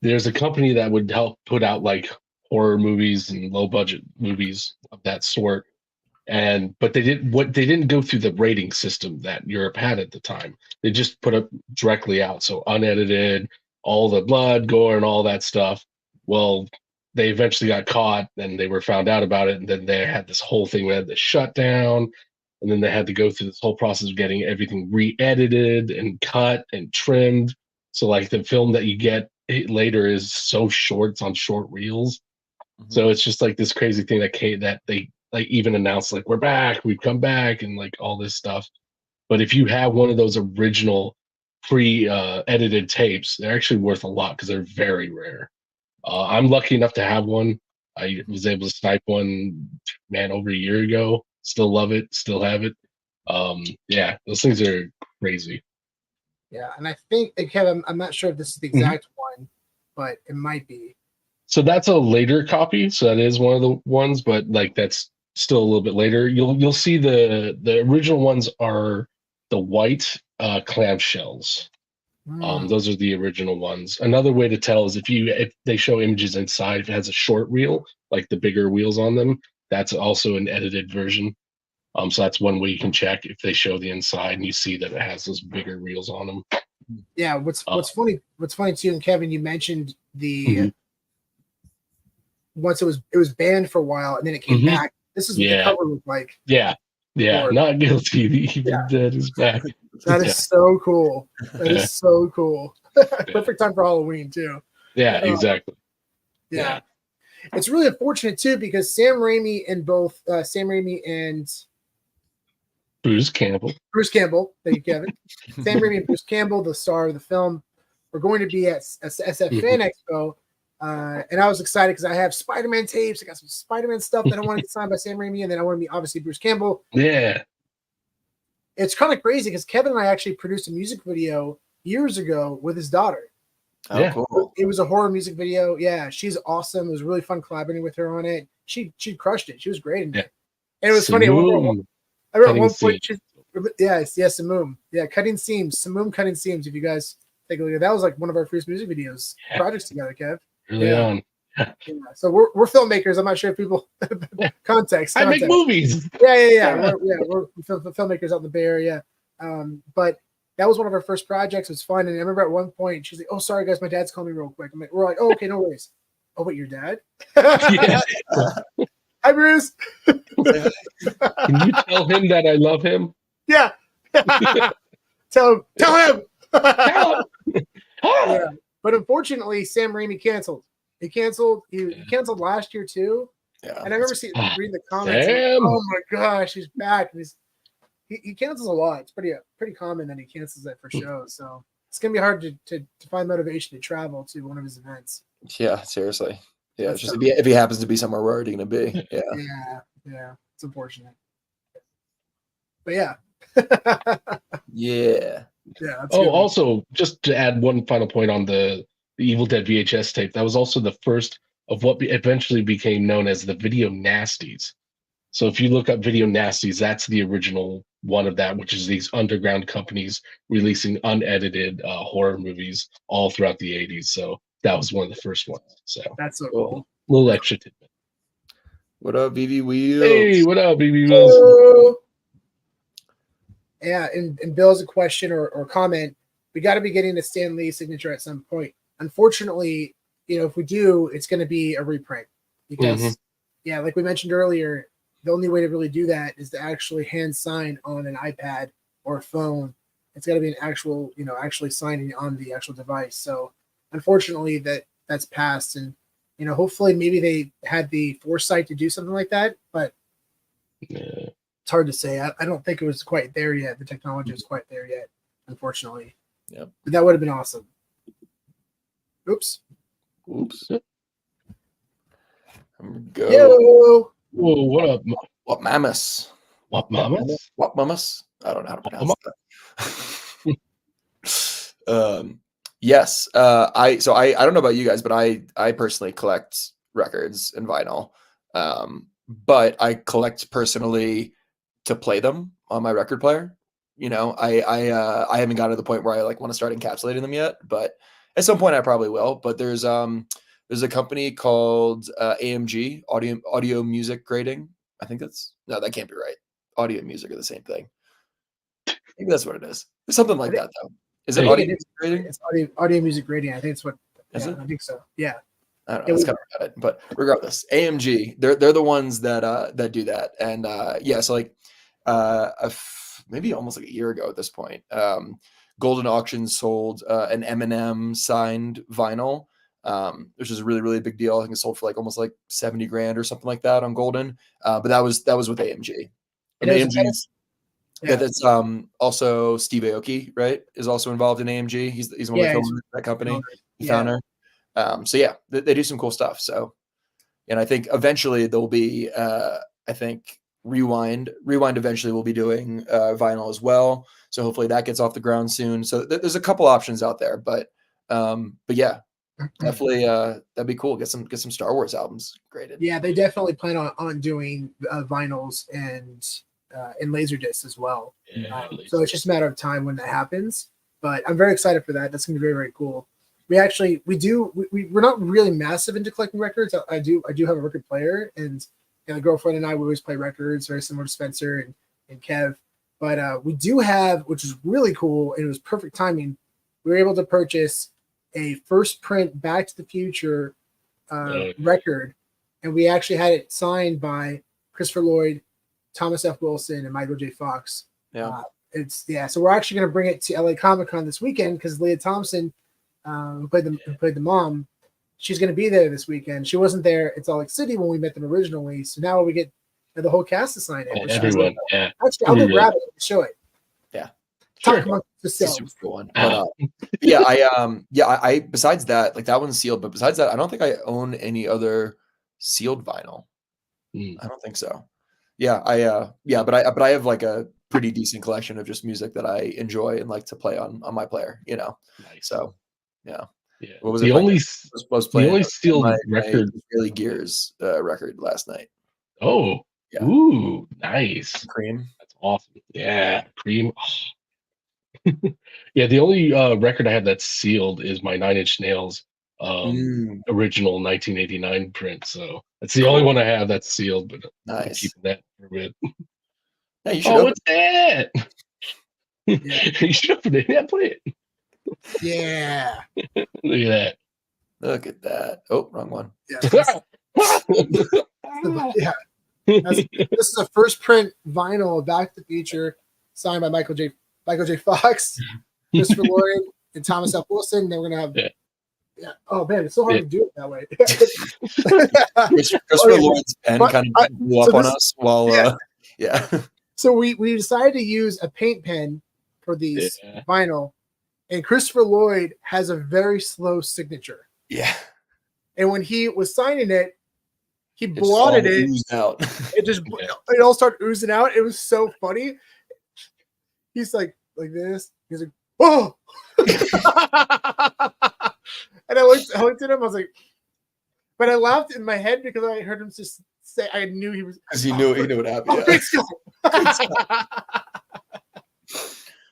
there's a company that would help put out like horror movies and low budget movies of that sort. But they didn't go through the rating system that Europe had at the time. They just put it directly out. So unedited, all the blood, gore, and all that stuff. Well, they eventually got caught and they were found out about it. And then they had this whole thing where they had to shut down. And then they had to go through this whole process of getting everything re-edited and cut and trimmed. So like the film that you get later is so short, it's on short reels. So it's just like this crazy thing that they like even announced like we're back, we've come back, and like all this stuff. But if you have one of those original pre-edited tapes, they're actually worth a lot because they're very rare. I'm lucky enough to have one. I was able to snipe one, man, over a year ago. Still love it. Still have it. Yeah, those things are crazy. Yeah, and I think, Kevin, I'm not sure if this is the exact one, but it might be. So that's a later copy. So that is one of the ones, but like that's still a little bit later. You'll see the original ones are the white clamshells. Those are the original ones. Another way to tell is if they show images inside, if it has a short reel, like the bigger wheels on them, that's also an edited version. So that's one way you can check if they show the inside and you see that it has those bigger reels on them. Yeah, what's funny too, and Kevin, you mentioned the once it was banned for a while and then it came back. This is what the cover looked like. Yeah. Or, not guilty. The Evil Dead is back. That is so cool. That is so cool. Perfect time for Halloween too. Yeah, exactly. Yeah. It's really unfortunate too because Sam Raimi and Bruce Campbell. Thank you, Kevin. Sam Raimi and Bruce Campbell, the star of the film, were going to be at SF Fan Expo. And I was excited because I have Spider-Man tapes. I got some Spider-Man stuff that I want to get signed by Sam Raimi, and then I want to be obviously Bruce Campbell. Yeah. It's kind of crazy because Kevin and I actually produced a music video years ago with his daughter. Oh, cool. It was a horror music video. Yeah, she's awesome. It was really fun collaborating with her on it. She crushed it. She was great in it. And it was funny. I wrote one point. Samum. Yeah, cutting seams. Samum cutting seams. If you guys take a look at that, was like one of our first music videos projects together, Kev. Early on. Yeah. So we're filmmakers. I'm not sure if people context. I make movies. Yeah. We're filmmakers out in the Bay Area. But that was one of our first projects. It was fun. And I remember at one point she's like, "Oh, sorry guys, my dad's calling me real quick." We're like, "Oh, okay, no worries." "Oh, wait, your dad?" Yeah. Hi, Bruce. Can you tell him that I love him? Yeah. Tell him. Tell him. Yeah. But unfortunately, Sam Raimi canceled. He canceled last year too. Yeah. And I remember reading the comments. Like, oh my gosh, he's back. And he cancels a lot. It's pretty common that he cancels that for shows. So it's gonna be hard to find motivation to travel to one of his events. Yeah, seriously. Yeah, it's just if he happens to be somewhere we're already gonna be. Yeah. Yeah. It's unfortunate. But yeah. Yeah. Yeah. Also, just to add one final point on the Evil Dead VHS tape, that was also the first of what eventually became known as the Video Nasties. So if you look up Video Nasties, that's the original one of that, which is these underground companies releasing unedited horror movies all throughout the 80s. So that was one of the first ones. So that's so cool. Little extra tidbit. What up, VeVe Wheels? Hey, what up, VeVe Wheels? Yeah, and Bill has a question or comment. We got to be getting a Stan Lee signature at some point. Unfortunately, if we do, it's going to be a reprint because, like we mentioned earlier, the only way to really do that is to actually hand sign on an iPad or a phone. It's got to be an actual, actually signing on the actual device. So, unfortunately, that's passed, and hopefully, maybe they had the foresight to do something like that, but. Yeah. It's hard to say. I don't think it was quite there yet. The technology was quite there yet, unfortunately. Yeah. But that would have been awesome. Oops. Go. Yo. Whoa, what up? What mamas? What mamas? What mamas? I don't know how to pronounce that. Yes. I don't know about you guys, but I personally collect records and vinyl. But I collect personally to play them on my record player. I haven't gotten to the point where I want to start encapsulating them yet, but at some point I probably will. But there's a company called AMG, audio music grading. I think that can't be right. Audio and music are the same thing. Maybe that's what it is. It's something like that though. Is it audio music grading? It's audio music grading. I think it's what. Is it? I think so. Yeah. I don't know. That's kind of it. But regardless, AMG, they're the ones that do that. And maybe almost a year ago at this point, Golden Auction sold an Eminem signed vinyl, which is a really, really big deal. I think it sold for almost $70,000 or something like that on Golden. But that was with AMG. And AMG's Yeah, that's also Steve Aoki, right? Is also involved in AMG. He's one of the co-owners of that company, the founder. So yeah, they do some cool stuff. So, and I think eventually there'll be, I think Rewind eventually will be doing vinyl as well. So hopefully that gets off the ground soon. So there's a couple options out there, but yeah, definitely that'd be cool. Get some Star Wars albums graded. Yeah, they definitely plan on doing vinyls and Laserdiscs as well. So it's just a matter of time when that happens. But I'm very excited for that. That's going to be very, very cool. We're not really massive into collecting records. I do have a record player, and the girlfriend and I, we always play records, very similar to Spencer and Kev. But we do have, which is really cool, and it was perfect timing. We were able to purchase a first print Back to the Future record, and we actually had it signed by Christopher Lloyd, Thomas F. Wilson, and Michael J. Fox. Yeah. So we're actually going to bring it to LA Comic Con this weekend because Leah Thompson, who played the mom, she's going to be there this weekend. She wasn't there at Salt Lake City when we met them originally, so now we get the whole cast to sign it. Everyone, yeah. Actually, I'll go grab it and show it. Yeah. Talk about the super cool one. But, I besides that, like that one's sealed, but besides that, I don't think I own any other sealed vinyl. I don't think so. Yeah, but I have like a pretty decent collection of just music that I enjoy and like to play on my player, Nice. So yeah. What was the it? Only sealed record, Really Gears record last night. Oh, yeah. Ooh, nice. Cream. That's awesome. Yeah, Cream. Oh. Yeah, the only record I have that's sealed is my 9 Inch Nails original 1989 print. So that's the only one I have that's sealed, but I'm keeping that for a bit. Yeah, you should what's that? You should open it. Yeah, play it. Yeah. Look at that. Look at that. Oh, wrong one. Yeah. This is a first print vinyl of Back to the Future, signed by Michael J. Fox, Christopher Lloyd, and Thomas F. Wilson. And then we're gonna have Oh man, it's so hard to do it that way. Christopher Lloyd's pen kind of blew up on us while So we decided to use a paint pen for these vinyl, and Christopher Lloyd has a very slow signature. Yeah. And when he was signing it, he blotted it. Out. It all started oozing out. It was so funny. He's like this. He's like, oh. And I looked at him. I was like, but I laughed in my head because I heard him just say, I knew he was. Because he knew what happened.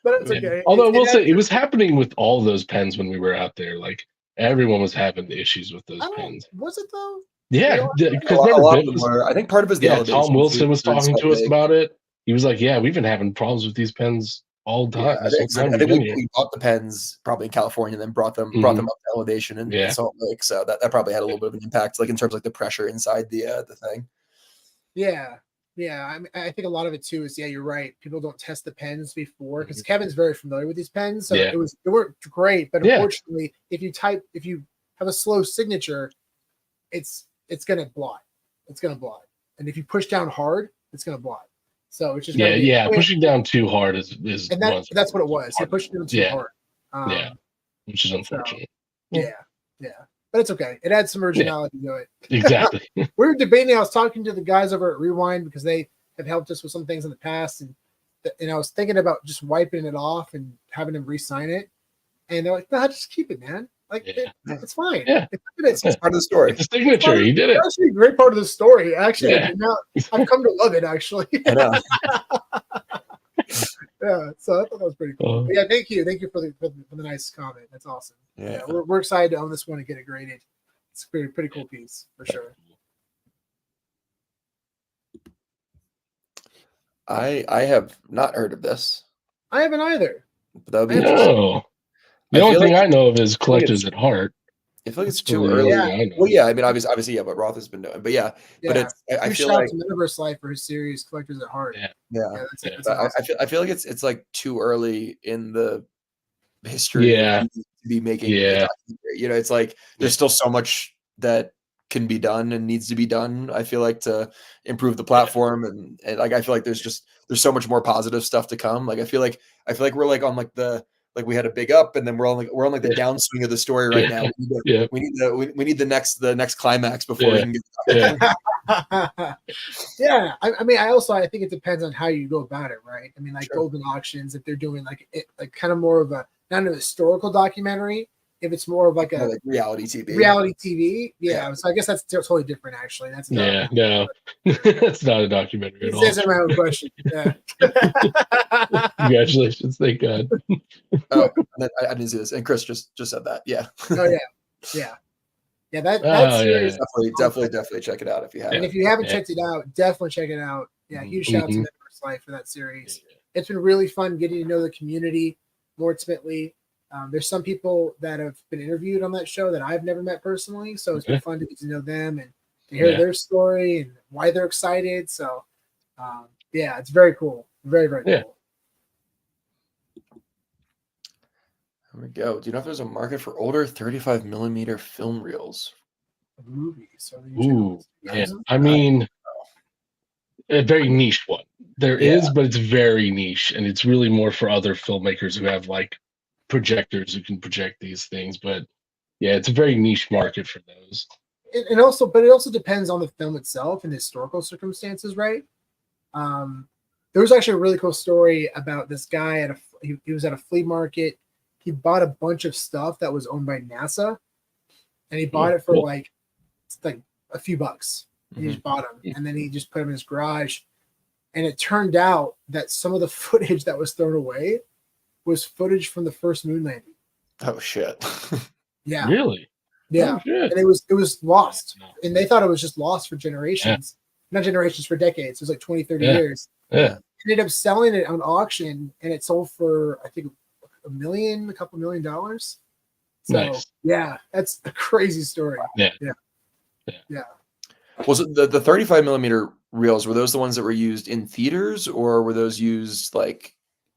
But it's okay. Although I will say, it was happening with all those pens when we were out there. Like everyone was having issues with those pens. Was it though? Yeah, because a lot of them were. I think part of it is the elevation. Tom Wilson was talking to us about it. He was like, "Yeah, we've been having problems with these pens all the time." I think we bought the pens probably in California, and then brought them up to elevation in Salt Lake. So that probably had a little bit of an impact, like in terms of like the pressure inside the thing. Yeah. I think a lot of it too is you're right. People don't test the pens before because Kevin's very familiar with these pens, so it worked great. But unfortunately, if you have a slow signature, it's gonna blot. It's gonna blot, and if you push down hard, it's gonna blot. So it's just pushing down too hard is and that's what it was. He pushed down too hard. Which is unfortunate. So, but it's okay. It adds some originality to it. Exactly. We were debating. I was talking to the guys over at Rewind because they have helped us with some things in the past, and I was thinking about just wiping it off and having them re-sign it. And they're like, "No, just keep it, man. Like it's fine. Yeah, it's part of the story. It's a signature. He did it. It's actually a great part of the story. Actually, I've come to love it. Actually, I know. So I thought that was pretty cool. Thank you for the nice comment. That's awesome. Yeah, we're excited to own this one and get it graded. It's a pretty cool piece for sure. I have not heard of this. I haven't either. But that would be the only thing I know of is Collectors at Heart. I feel like it's too early. I mean, obviously, what Roth has been doing, but but I feel like Metaverse Life for his series Collectors at Heart. That's awesome. I feel like it's like too early in the history to be making. It's like there's still so much that can be done and needs to be done. I feel like to improve the platform and like I feel like there's so much more positive stuff to come. Like I feel like we're like on like we had a big up and then we're on like the downswing of the story right now. We need the next climax before we can get Yeah, I mean, I think it depends on how you go about it, right? I mean, like Golden Auctions, if they're doing like kind of more of a not an historical documentary, if it's more of like a reality TV, yeah. So I guess that's totally different. Actually, that's not, no, that's not a documentary at all. That's my own question. Yeah. Congratulations, thank God. Oh, I didn't see this, and Chris just said that. Yeah. Oh yeah. That series definitely check it out if you haven't. And if you haven't checked it out, definitely check it out. Yeah, huge shout out to Netflix Life for that series. It's been really fun getting to know the community more intimately. There's some people that have been interviewed on that show that I've never met personally, so it's been fun to get to know them and to hear their story and why they're excited. So, it's very cool. Very, very cool. There we go. Do you know if there's a market for older 35 millimeter film reels? Movies. Ooh, yeah. I mean, a very niche one. There is, but it's very niche, and it's really more for other filmmakers who have like projectors who can project these things. But yeah, it's a very niche market for those. It also depends on the film itself and the historical circumstances, right? There was actually a really cool story about this guy he was at a flea market. He bought a bunch of stuff that was owned by NASA, and he bought it for like a few bucks. He just bought them, and then he just put them in his garage. And it turned out that some of the footage that was thrown away was footage from the first moon landing. Oh shit! Yeah, really? Yeah, and it was lost, and they thought it was just lost for generations, not generations, for decades. It was like 20, 30 years. Yeah, ended up selling it on auction, and it sold for I think a couple $1 million. So nice. Yeah, that's a crazy story. Yeah. Was it the 35 millimeter reels? Were those the ones that were used in theaters, or were those used like?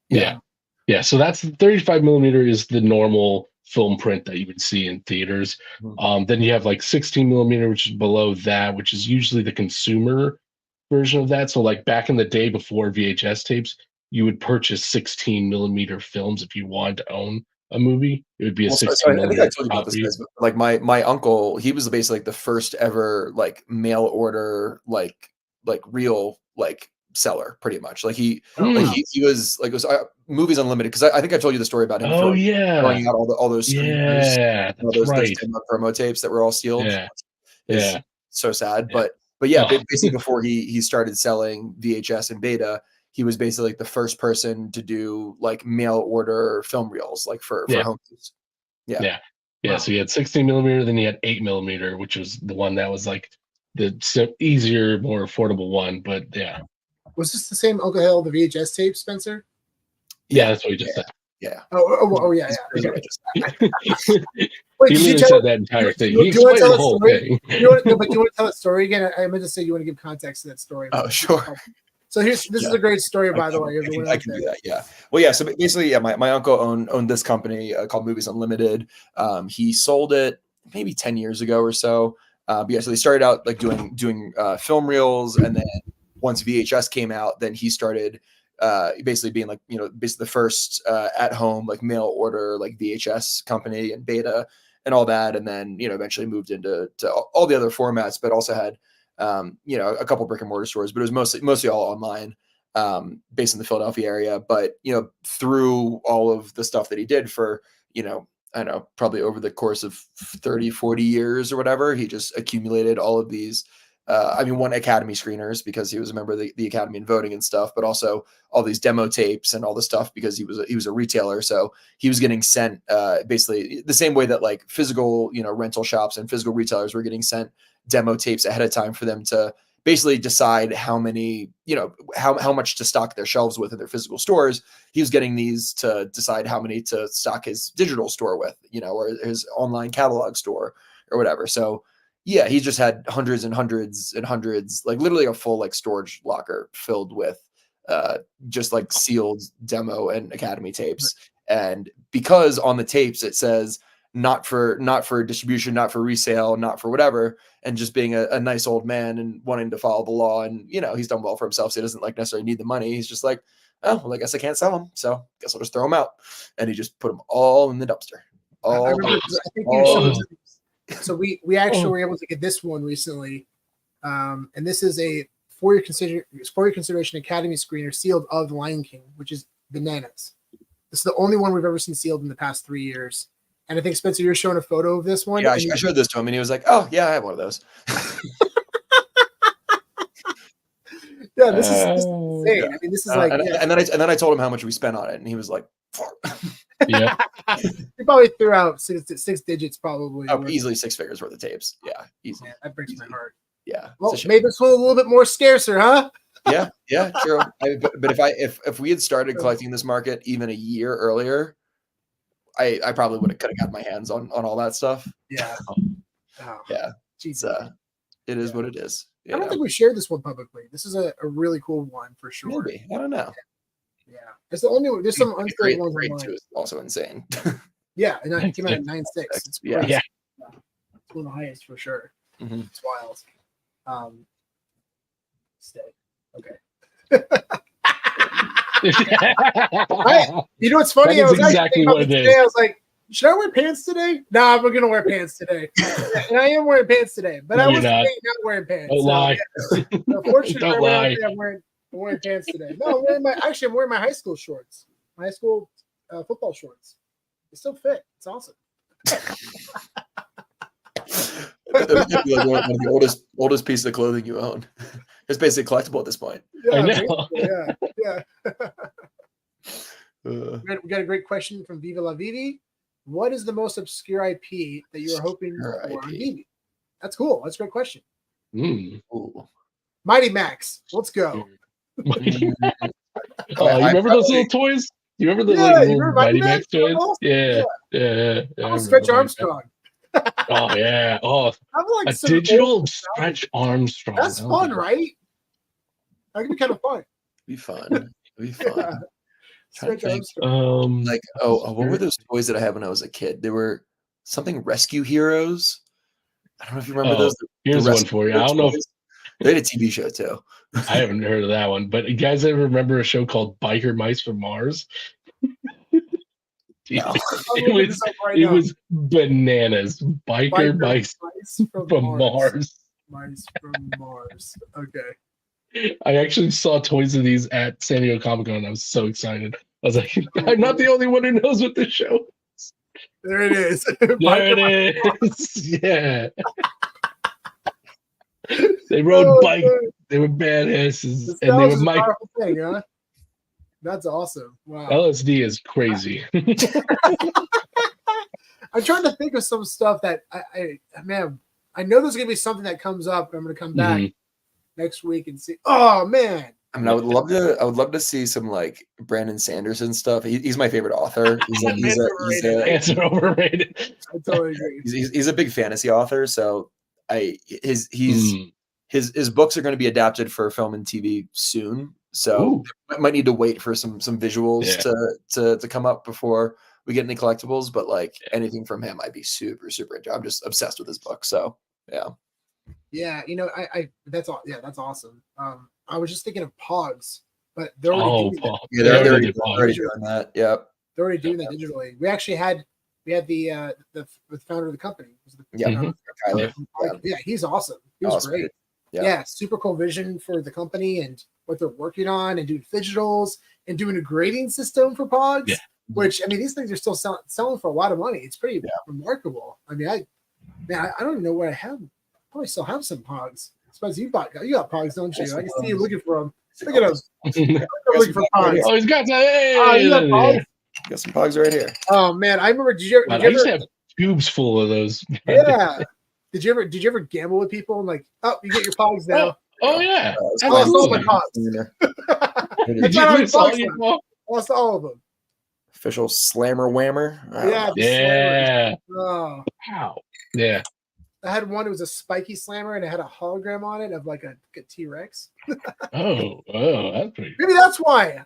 Yeah. So that's 35 millimeter is the normal film print that you would see in theaters. Then you have like 16 millimeter, which is below that, which is usually the consumer version of that. So like back in the day before VHS tapes, you would purchase 16 millimeter films if you wanted to own a movie. It would be a 16 millimeter. I think I told you about this, guys, but like my uncle, he was basically like the first ever like mail order like reel like seller, pretty much. Like he was like, it was Movies Unlimited, because I think I told you the story about him. Throwing out all those screeners, those demo promo tapes that were all sealed. It's so sad, but basically before he started selling VHS and beta, he was basically like the first person to do like mail order film reels, like for home use. Wow. So he had 16 millimeter, then he had 8 millimeter, which was the one that was like the easier, more affordable one. But was this the same Uncle Hill, the VHS tape, Spencer? Yeah, that's what he just said. Yeah. Oh yeah. Okay. Wait, he said that entire thing. Do you want to tell the story? Do you want to tell that story again? I meant to say you want to give context to that story. Oh, sure. So this is a great story, by the way. I can do that. Yeah. Well, yeah. So basically, my uncle owned this company called Movies Unlimited. He sold it maybe 10 years ago or so. So they started out like doing film reels, and then once VHS came out, then he started basically being like, basically the first at home like mail order like VHS company and beta and all that, and then eventually moved into all the other formats, but also had a couple brick and mortar stores, but it was mostly all online, based in the Philadelphia area. But through all of the stuff that he did for I don't know, probably over the course of 30, 40 years or whatever, he just accumulated all of these. One, Academy screeners, because he was a member of the Academy and voting and stuff, but also all these demo tapes and all this stuff because he was a retailer. So he was getting sent basically the same way that like physical, rental shops and physical retailers were getting sent demo tapes ahead of time for them to basically decide how many, how much to stock their shelves with in their physical stores. He was getting these to decide how many to stock his digital store with, or his online catalog store or whatever. So yeah, he just had hundreds and hundreds and hundreds, like literally a full like storage locker filled with just like sealed demo and Academy tapes. And because on the tapes it says not for distribution, not for resale, not for whatever, and just being a nice old man and wanting to follow the law. And he's done well for himself, so he doesn't like necessarily need the money. He's just like, oh well, I guess I can't sell them, so guess I'll just throw them out. And he just put them all in the dumpster. I remember, I think so we actually were able to get this one recently, and this is a for your consideration Academy screener sealed of The Lion King, which is bananas. This is the only one we've ever seen sealed in the past 3 years. And I think, Spencer, you're showing a photo of this one. Yeah, I showed this to him, and he was like, oh, yeah, I have one of those. Yeah, this is insane. Yeah. I mean, this is like... And then I told him how much we spent on it, and he was like, yeah. He probably threw out six digits, probably. Oh, easily 6 figures worth of tapes. Yeah, easy. Man, that breaks my heart. Yeah. Well, maybe this one a little bit more scarcer, huh? Yeah, true. But if we had started collecting this market even a year earlier, I probably would have could have got my hands on all that stuff. Yeah. Yeah. Jesus. It is what it is. I don't think we shared this one publicly. This is a really cool one for sure. Maybe. I don't know. Yeah. It's the only one. There's some unfair ones grade online. 2 is also insane. Yeah, and it came out at 9.6. It's crazy. Yeah. It's one of the highest for sure. Mm-hmm. It's wild. Stay. Okay. You know what's funny? That I was is exactly what it today. is. I was like, should I wear pants today? Nah, I'm gonna wear pants today. And I am wearing pants today, but No, I was not wearing pants. Don't lie. Unfortunately, Don't lie. I'm wearing pants today. No, I'm wearing my high school shorts, my high school football shorts. They still fit. It's awesome. That might be like one of the oldest piece of clothing you own. It's basically collectible at this point. Yeah, I know. Yeah. We got a great question from Viva La Vivi. What is the most obscure IP that you are hoping for on VeVe? That's cool. That's a great question. Mighty Max. Let's go. You remember those little toys? You remember the little Mighty Max toys? Yeah. I was Stretch Armstrong. Oh yeah. Oh, like a digital Stretch Armstrong. That's fun, right? That could be kind of fun. Be fun. Yeah. What were those toys that I had when I was a kid? They were something Rescue Heroes. I don't know if you remember those. Here's one for you. I don't know if they had a TV show too. I haven't heard of that one, but you guys ever remember a show called Biker Mice from Mars? No. It was bananas. Biker mice from Mars. Mice from Mars. Okay. I actually saw toys of these at San Diego Comic Con. I was so excited. I was like, I'm not the only one who knows what this show is. There it is. There it is. Yeah. They rode bikes. They were badasses. And they were Mike. Thing, huh? That's awesome. Wow. LSD is crazy. I'm trying to think of some stuff that I know there's gonna be something that comes up. I'm gonna come back next week and see. Oh man. I mean, I would love to see some like Brandon Sanderson stuff. He's my favorite author. He's overrated. I totally agree. He's a big fantasy author, so his books are going to be adapted for film and TV soon. So might need to wait for some visuals to come up before we get any collectibles. But like anything from him, I'd be super into. I'm just obsessed with his book. So yeah. Yeah, that's all. Yeah, that's awesome. I was just thinking of Pogs, but they're already doing that. Yeah, they're already doing that. Yep. They're already doing that digitally. We actually had the founder of the company. Tyler. Yeah, he's awesome. He was great. Yeah, super cool vision for the company and what they're working on and doing digitals and doing a grading system for Pogs. Yeah. Which these things are still selling for a lot of money. It's pretty remarkable. I don't even know where I have. Probably still have some Pogs. I suppose you got Pogs, don't you? I can see you looking for them. Look at those. Looking for Pogs. Oh, he's got that. Hey, you got Pogs? Got some Pogs right here. Oh man, I remember. Did you I used to have tubes full of those. Yeah. Did you ever gamble with people and like, oh, you get your Pogs now? Oh yeah. I lost all my Pogs. Lost all of them. Official slammer whammer. Yeah. Oh. Wow. Yeah. I had one. It was a spiky slammer, and it had a hologram on it of like a T-Rex. Oh, that's pretty. Maybe that's why.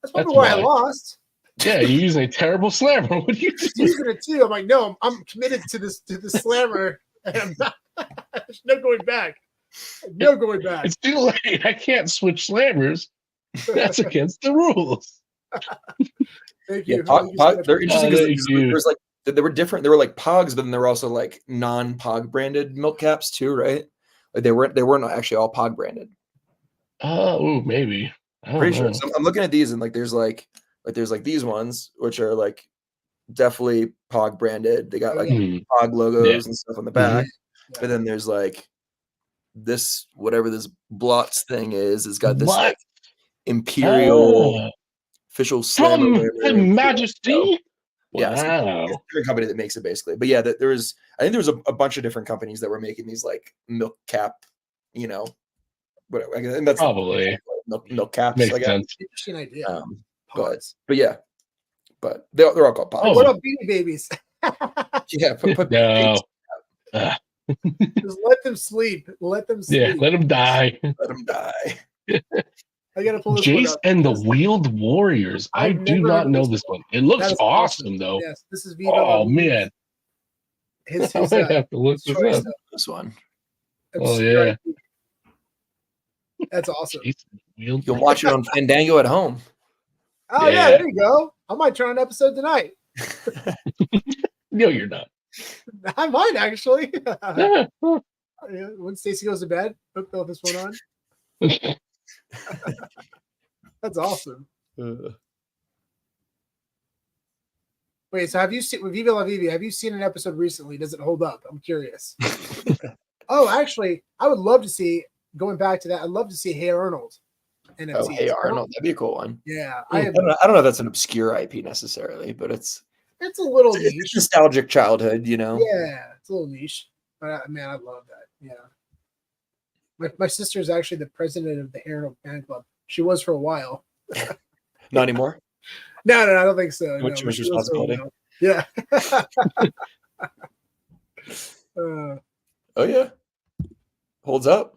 That's probably why I lost. Yeah, you're using a terrible slammer. What do you He's do? using it too. I'm like, no, I'm committed to this slammer, and I'm not. There's no going back. No going back. It's too late. I can't switch slammers. That's against the rules. Thank Yeah, you. Thank you so much. they're interesting thank because you. there's like they were different. They were like Pogs, but then there were also like non-Pog branded milk caps too, right? Like they weren't actually all Pog branded. Oh, maybe. I don't Pretty know. sure. So I'm looking at these and like there's these ones which are like definitely Pog branded. They got like Pog logos and stuff on the back. Yeah. But then there's like this whatever this Blotz thing is. It's got this like Imperial official from slammer. Her Majesty. Yeah, it's Wow. a different company that makes it basically. But yeah, I think there was a bunch of different companies that were making these like milk cap, whatever. And that's Probably milk caps. makes I guess. sense. Interesting idea. But yeah, but they're all called Pogs. What about Beanie Babies? Yeah, put No. Just let them sleep. Let them sleep. Yeah, let him die. Let them die. I gotta pull this one Jace up. and the Wheeled Warriors. I I've do never not heard know this this one. one. It looks That is awesome though. Yes, this is VeVe. Oh man. His I might have to look his this choice up. stuff. This one. Oh yeah. That's awesome. Jace and the Wheeled You'll watch it on Fandango at home. Oh yeah, there you go. I might try an episode tonight. No, you're not. I might actually. Yeah. When Stacy goes to bed, throw this one on. That's awesome. Wait, so have you seen with VeVe La VeVe? Have you seen an episode recently? Does it hold up? I'm curious. Oh, actually, I would love to see. Going back to that, I'd love to see Hey Arnold. NFT. Oh, Hey Arnold, that'd be a cool one. Yeah, I don't know if that's an obscure IP necessarily, but it's a little niche. It's nostalgic childhood, Yeah, it's a little niche. But man, I love that. Yeah. My sister is actually the president of the Hey Arnold fan club. She was for a while. Not anymore. No, I don't think so. Too much responsibility. Yeah. Oh yeah, holds up.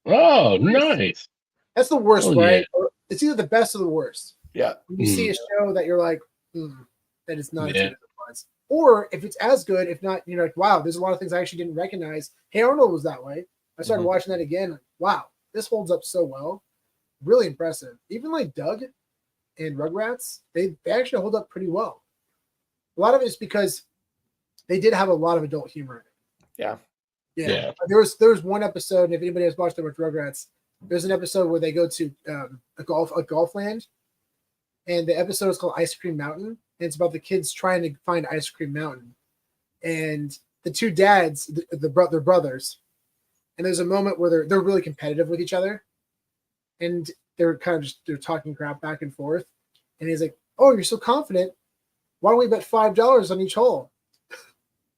Oh, nice. That's the worst, Oh, right? Yeah. It's either the best or the worst. Yeah. When you see a show that you're like, that is not as good as it was. Or if it's as good, if not, you're like, wow, there's a lot of things I actually didn't recognize. Hey Arnold was that way. I started watching that again. Wow, this holds up so well. Really impressive. Even like Doug and Rugrats, they actually hold up pretty well. A lot of it is because they did have a lot of adult humor in it. Yeah. There was one episode, and if anybody has watched with Rugrats, there's an episode where they go to a golf land, and the episode is called Ice Cream Mountain, and it's about the kids trying to find Ice Cream Mountain, and the two dads, they're brothers, and there's a moment where they're really competitive with each other, and they're talking crap back and forth, and he's like, "Oh, you're so confident. Why don't we bet $5 on each hole?"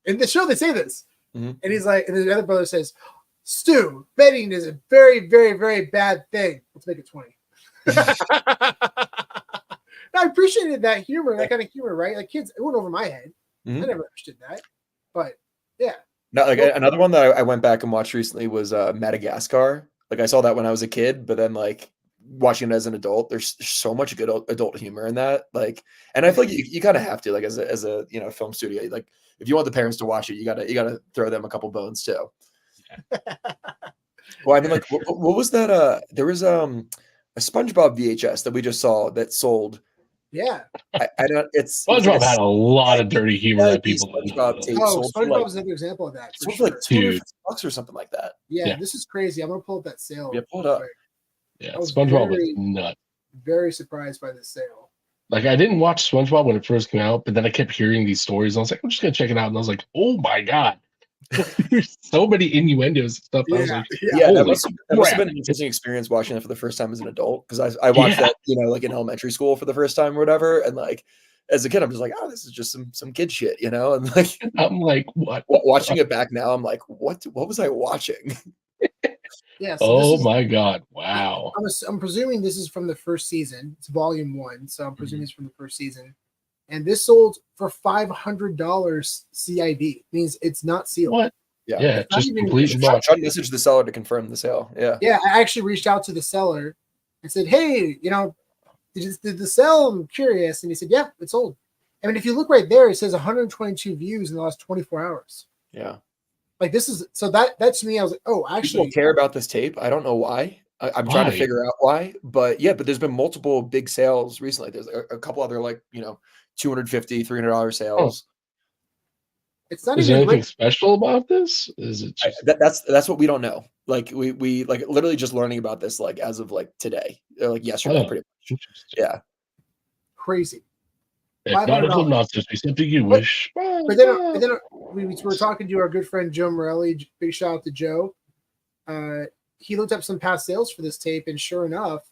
In the show, they say this. And he's like, and the other brother says, "Stu, betting is a very, very, very bad thing. Let's make it 20." I appreciated that humor, that kind of humor, right? Like kids, it went over my head. I never understood that. But yeah. No, like another one that I went back and watched recently was Madagascar. Like I saw that when I was a kid, but then like watching it as an adult, there's so much good adult humor in that. Like, and I feel like you kind of have to, like as a film studio, like if you want the parents to watch it, you gotta throw them a couple bones too. Well, I mean, like, what was that? There was a SpongeBob VHS that we just saw that sold. Yeah, I don't. It's SpongeBob had a lot of dirty humor that people didn't know. SpongeBob is another example of that. For sure. Like $250 or something like that. Yeah, this is crazy. I'm gonna pull up that sale. Yeah, pull it up. Yeah, SpongeBob was nuts. Very surprised by this sale. Like I didn't watch SpongeBob when it first came out, but then I kept hearing these stories. And I was like, I'm just gonna check it out, and I was like, oh my god, there's so many innuendos and stuff. I was like, that must have been an interesting experience watching it for the first time as an adult, because I watched that, like in elementary school for the first time or whatever, and like as a kid, I'm just like, oh, this is just some kid shit, and like I'm like, what? Watching it back now, I'm like, what was I watching? Yeah. So my god! Wow. I'm presuming this is from the first season. It's volume 1, so I'm presuming it's from the first season. And this sold for $500 CIV. Means it's not sealed. What? Yeah, just completely bought. Try to message the seller to confirm the sale. Yeah. Yeah, I actually reached out to the seller and said, "Hey, did the sell? I'm curious. And he said, yeah, it's sold. I mean, if you look right there, it says 122 views in the last 24 hours. Yeah. Like this is, so that's me. I was like, oh, actually. People care about this tape. I don't know why. I'm trying to figure out why. But yeah, but there's been multiple big sales recently. There's a couple other like, $250, $300 sales. It's not Is even there anything special about this? Is it just... that's what we don't know. Like we like literally just learning about this like as of like today, or like yesterday, pretty much. Yeah, crazy. If not, it will not just be something you wish. But then we were talking to our good friend Joe Morelli. Big shout out to Joe. He looked up some past sales for this tape, and sure enough,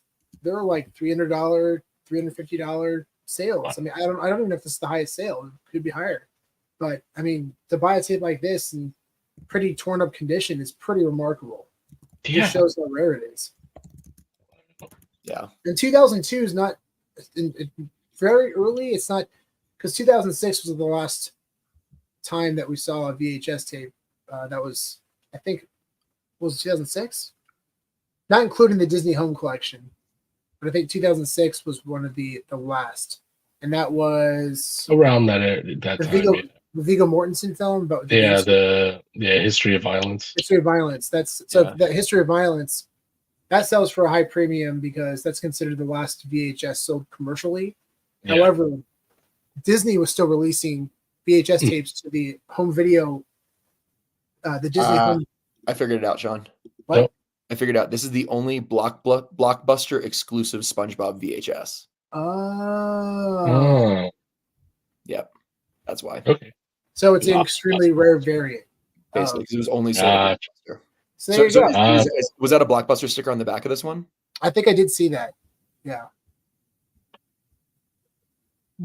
there were like $300, $350 sales. Wow. I mean, I don't even know if this is the highest sale. It could be higher. But I mean, to buy a tape like this in pretty torn up condition is pretty remarkable. Yeah. It shows how rare it is. Yeah. And 2002 is not very early. It's not, because 2006 was the last time that we saw a VHS tape. That was, I think, was 2006? Not including the Disney Home Collection. But I think 2006 was one of the last. And that was around that time. The Viggo Mortensen film about the History of Violence. History of Violence. That's so that History of Violence that sells for a high premium because that's considered the last VHS sold commercially. Yeah. However, Disney was still releasing VHS tapes to the home video. The Disney home. I figured it out, Sean. What? Nope. I figured out. This is the only Blockbuster exclusive SpongeBob VHS. Oh. Yep. That's why. Okay. So it's an extremely rare variant. Basically, because it was only sold at Blockbuster. So there you go. Was that a Blockbuster sticker on the back of this one? I think I did see that. Yeah.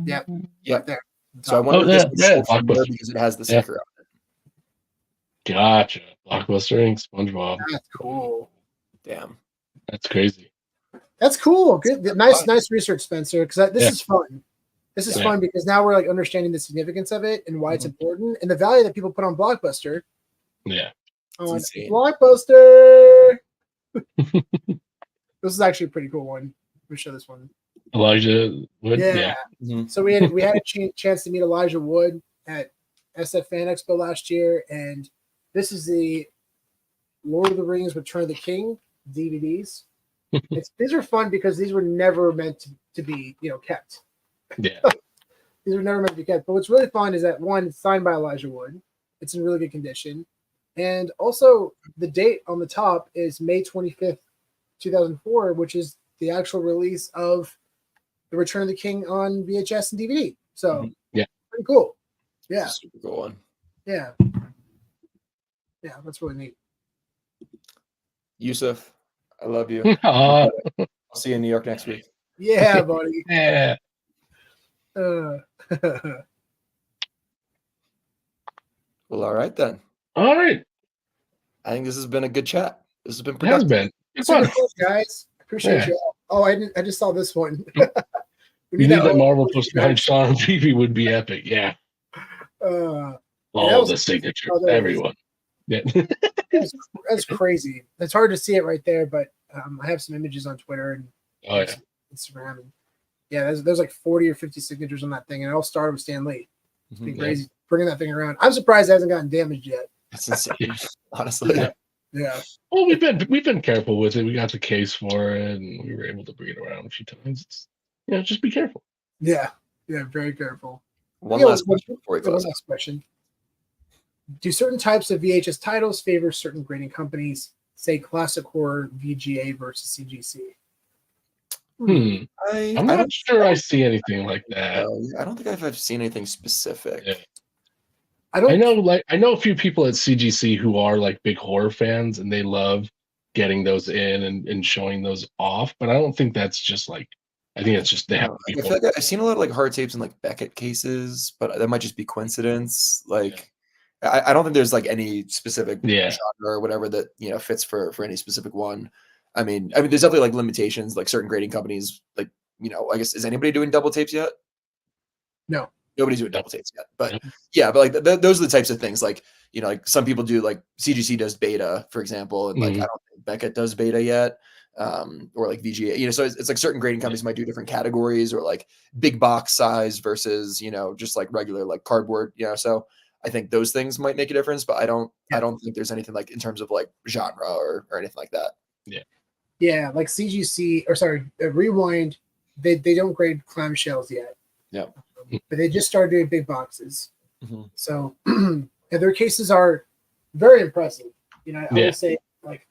Yep. Yep. There. So I wonder if this was sold because it has the sticker on it. Gotcha. Blockbustering SpongeBob. That's cool. Damn. That's crazy. That's cool. Good. Nice research, Spencer. Because this is fun. This is fun because now we're like understanding the significance of it and why it's important and the value that people put on Blockbuster. Yeah. On Blockbuster. This is actually a pretty cool one. Let me show this one. Elijah Wood. Yeah. Mm-hmm. So we had a chance to meet Elijah Wood at SF Fan Expo last year, and this is the Lord of the Rings: Return of the King DVDs. These are fun because these were never meant to be kept. Yeah. These were never meant to be kept. But what's really fun is that one, it's signed by Elijah Wood. It's in really good condition. And also the date on the top is May 25th, 2004, which is the actual release of The Return of the King on VHS and DVD. So pretty cool. Yeah. Super cool one. Yeah. Yeah, that's really neat. Yusuf, I love you. I'll see you in New York next week. Yeah, buddy. Yeah. Well, all right then. All right. I think this has been a good chat. This has been productive. It's been cool, guys. Appreciate you. Oh, I just saw this one. We need that Marvel post behind Sean and VeVe would be epic. Yeah. All the signatures, everyone. Yeah. That's crazy. It's hard to see it right there, but I have some images on Twitter and Instagram. And there's like 40 or 50 signatures on that thing, and it all started with Stan Lee. It's been crazy bringing that thing around. I'm surprised it hasn't gotten damaged yet. That's insane, honestly. Yeah. Well, we've been careful with it. We got the case for it, and we were able to bring it around a few times. Just be careful. Yeah. Yeah. Very careful. One last question before we close. One last question. Do certain types of VHS titles favor certain grading companies, say classic horror, VGA versus CGC? I'm not sure I see anything like that. I don't think I've seen anything specific. Yeah. I know a few people at CGC who are like big horror fans, and they love getting those in and showing those off. But I don't think that's just like. I think it's just they have. I feel like I've seen a lot of like hard tapes in like Beckett cases, but that might just be coincidence. Like, I don't think there's like any specific genre or whatever that fits for any specific one. I mean, there's definitely like limitations, like certain grading companies, like I guess is anybody doing double tapes yet? No, nobody's doing double tapes yet. But but like those are the types of things. Like like some people do, like CGC does beta, for example, and like I don't think Beckett does beta yet. or like VGA, so it's like certain grading companies might do different categories, or like big box size versus, just like regular like cardboard, so I think those things might make a difference, but I don't think there's anything like in terms of like genre or anything like that. Yeah, like CGC, or sorry, Rewind, they don't grade clamshells yet. Yeah. But they just started doing big boxes. So and their cases are very impressive. I would say, like,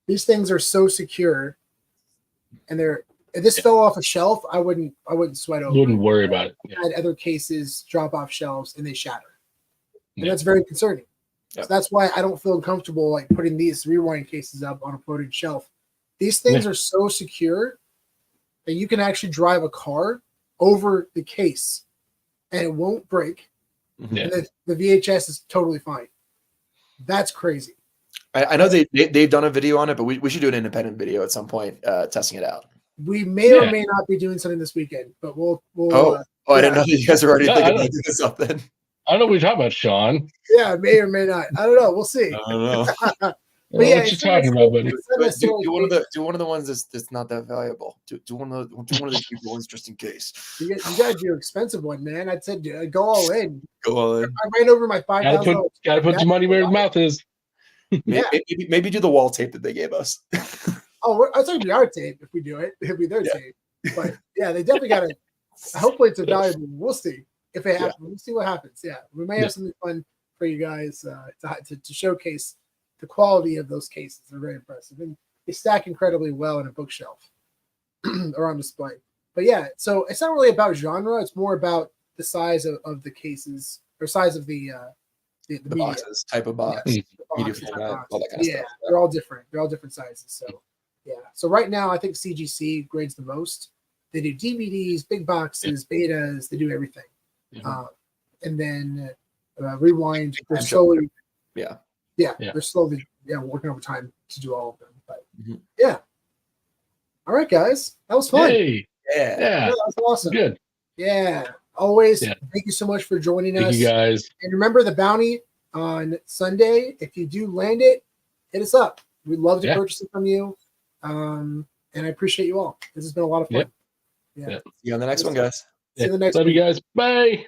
these things are so secure, and if this fell off a shelf, I wouldn't sweat over. Wouldn't worry about it. I had other cases drop off shelves and they shatter, and that's very concerning. So that's why I don't feel comfortable like putting these Rewind cases up on a floating shelf. These things are so secure that you can actually drive a car over the case and it won't break. And the VHS is totally fine. That's crazy. I know they've done a video on it, but we should do an independent video at some point testing it out. We may or may not be doing something this weekend, but we'll I didn't know that you guys were already thinking about doing something. I don't know what you're talking about, Sean. Yeah, may or may not. I don't know. We'll see. I don't know. But what you talking about, buddy? Do one of the ones that's not that valuable. Do one of the people ones just in case. You got to do an expensive one, man. I said go all in. Go all in. I ran over my $5,000. Gotta put your money where your mouth is. Maybe do the wall tape that they gave us. It's going to be our tape if we do it. It'll be their tape. But yeah, they definitely got to. Hopefully, it's a valuable. We'll see if it happens. We'll see what happens. Yeah, we may have something fun for you guys to showcase the quality of those cases. They're very impressive, and they stack incredibly well in a bookshelf or on display. But yeah, so it's not really about genre. It's more about the size of the cases, or size of the boxes, type of box, media format, all that kind of stuff. They're all different. They're all different sizes. So yeah. So right now, I think CGC grades the most. They do DVDs, big boxes, betas. They do everything. And then Rewind. They're slowly. They're slowly working overtime to do all of them. But yeah. All right, guys, that was fun. Hey. Yeah, that was awesome. Good. Yeah. Always. Thank you so much for joining us. Thank you guys. And remember the bounty on Sunday. If you do land it, hit us up. We'd love to purchase it from you. And I appreciate you all. This has been a lot of fun. See you on the next one, guys. See you on the next Love one. you guys. Bye.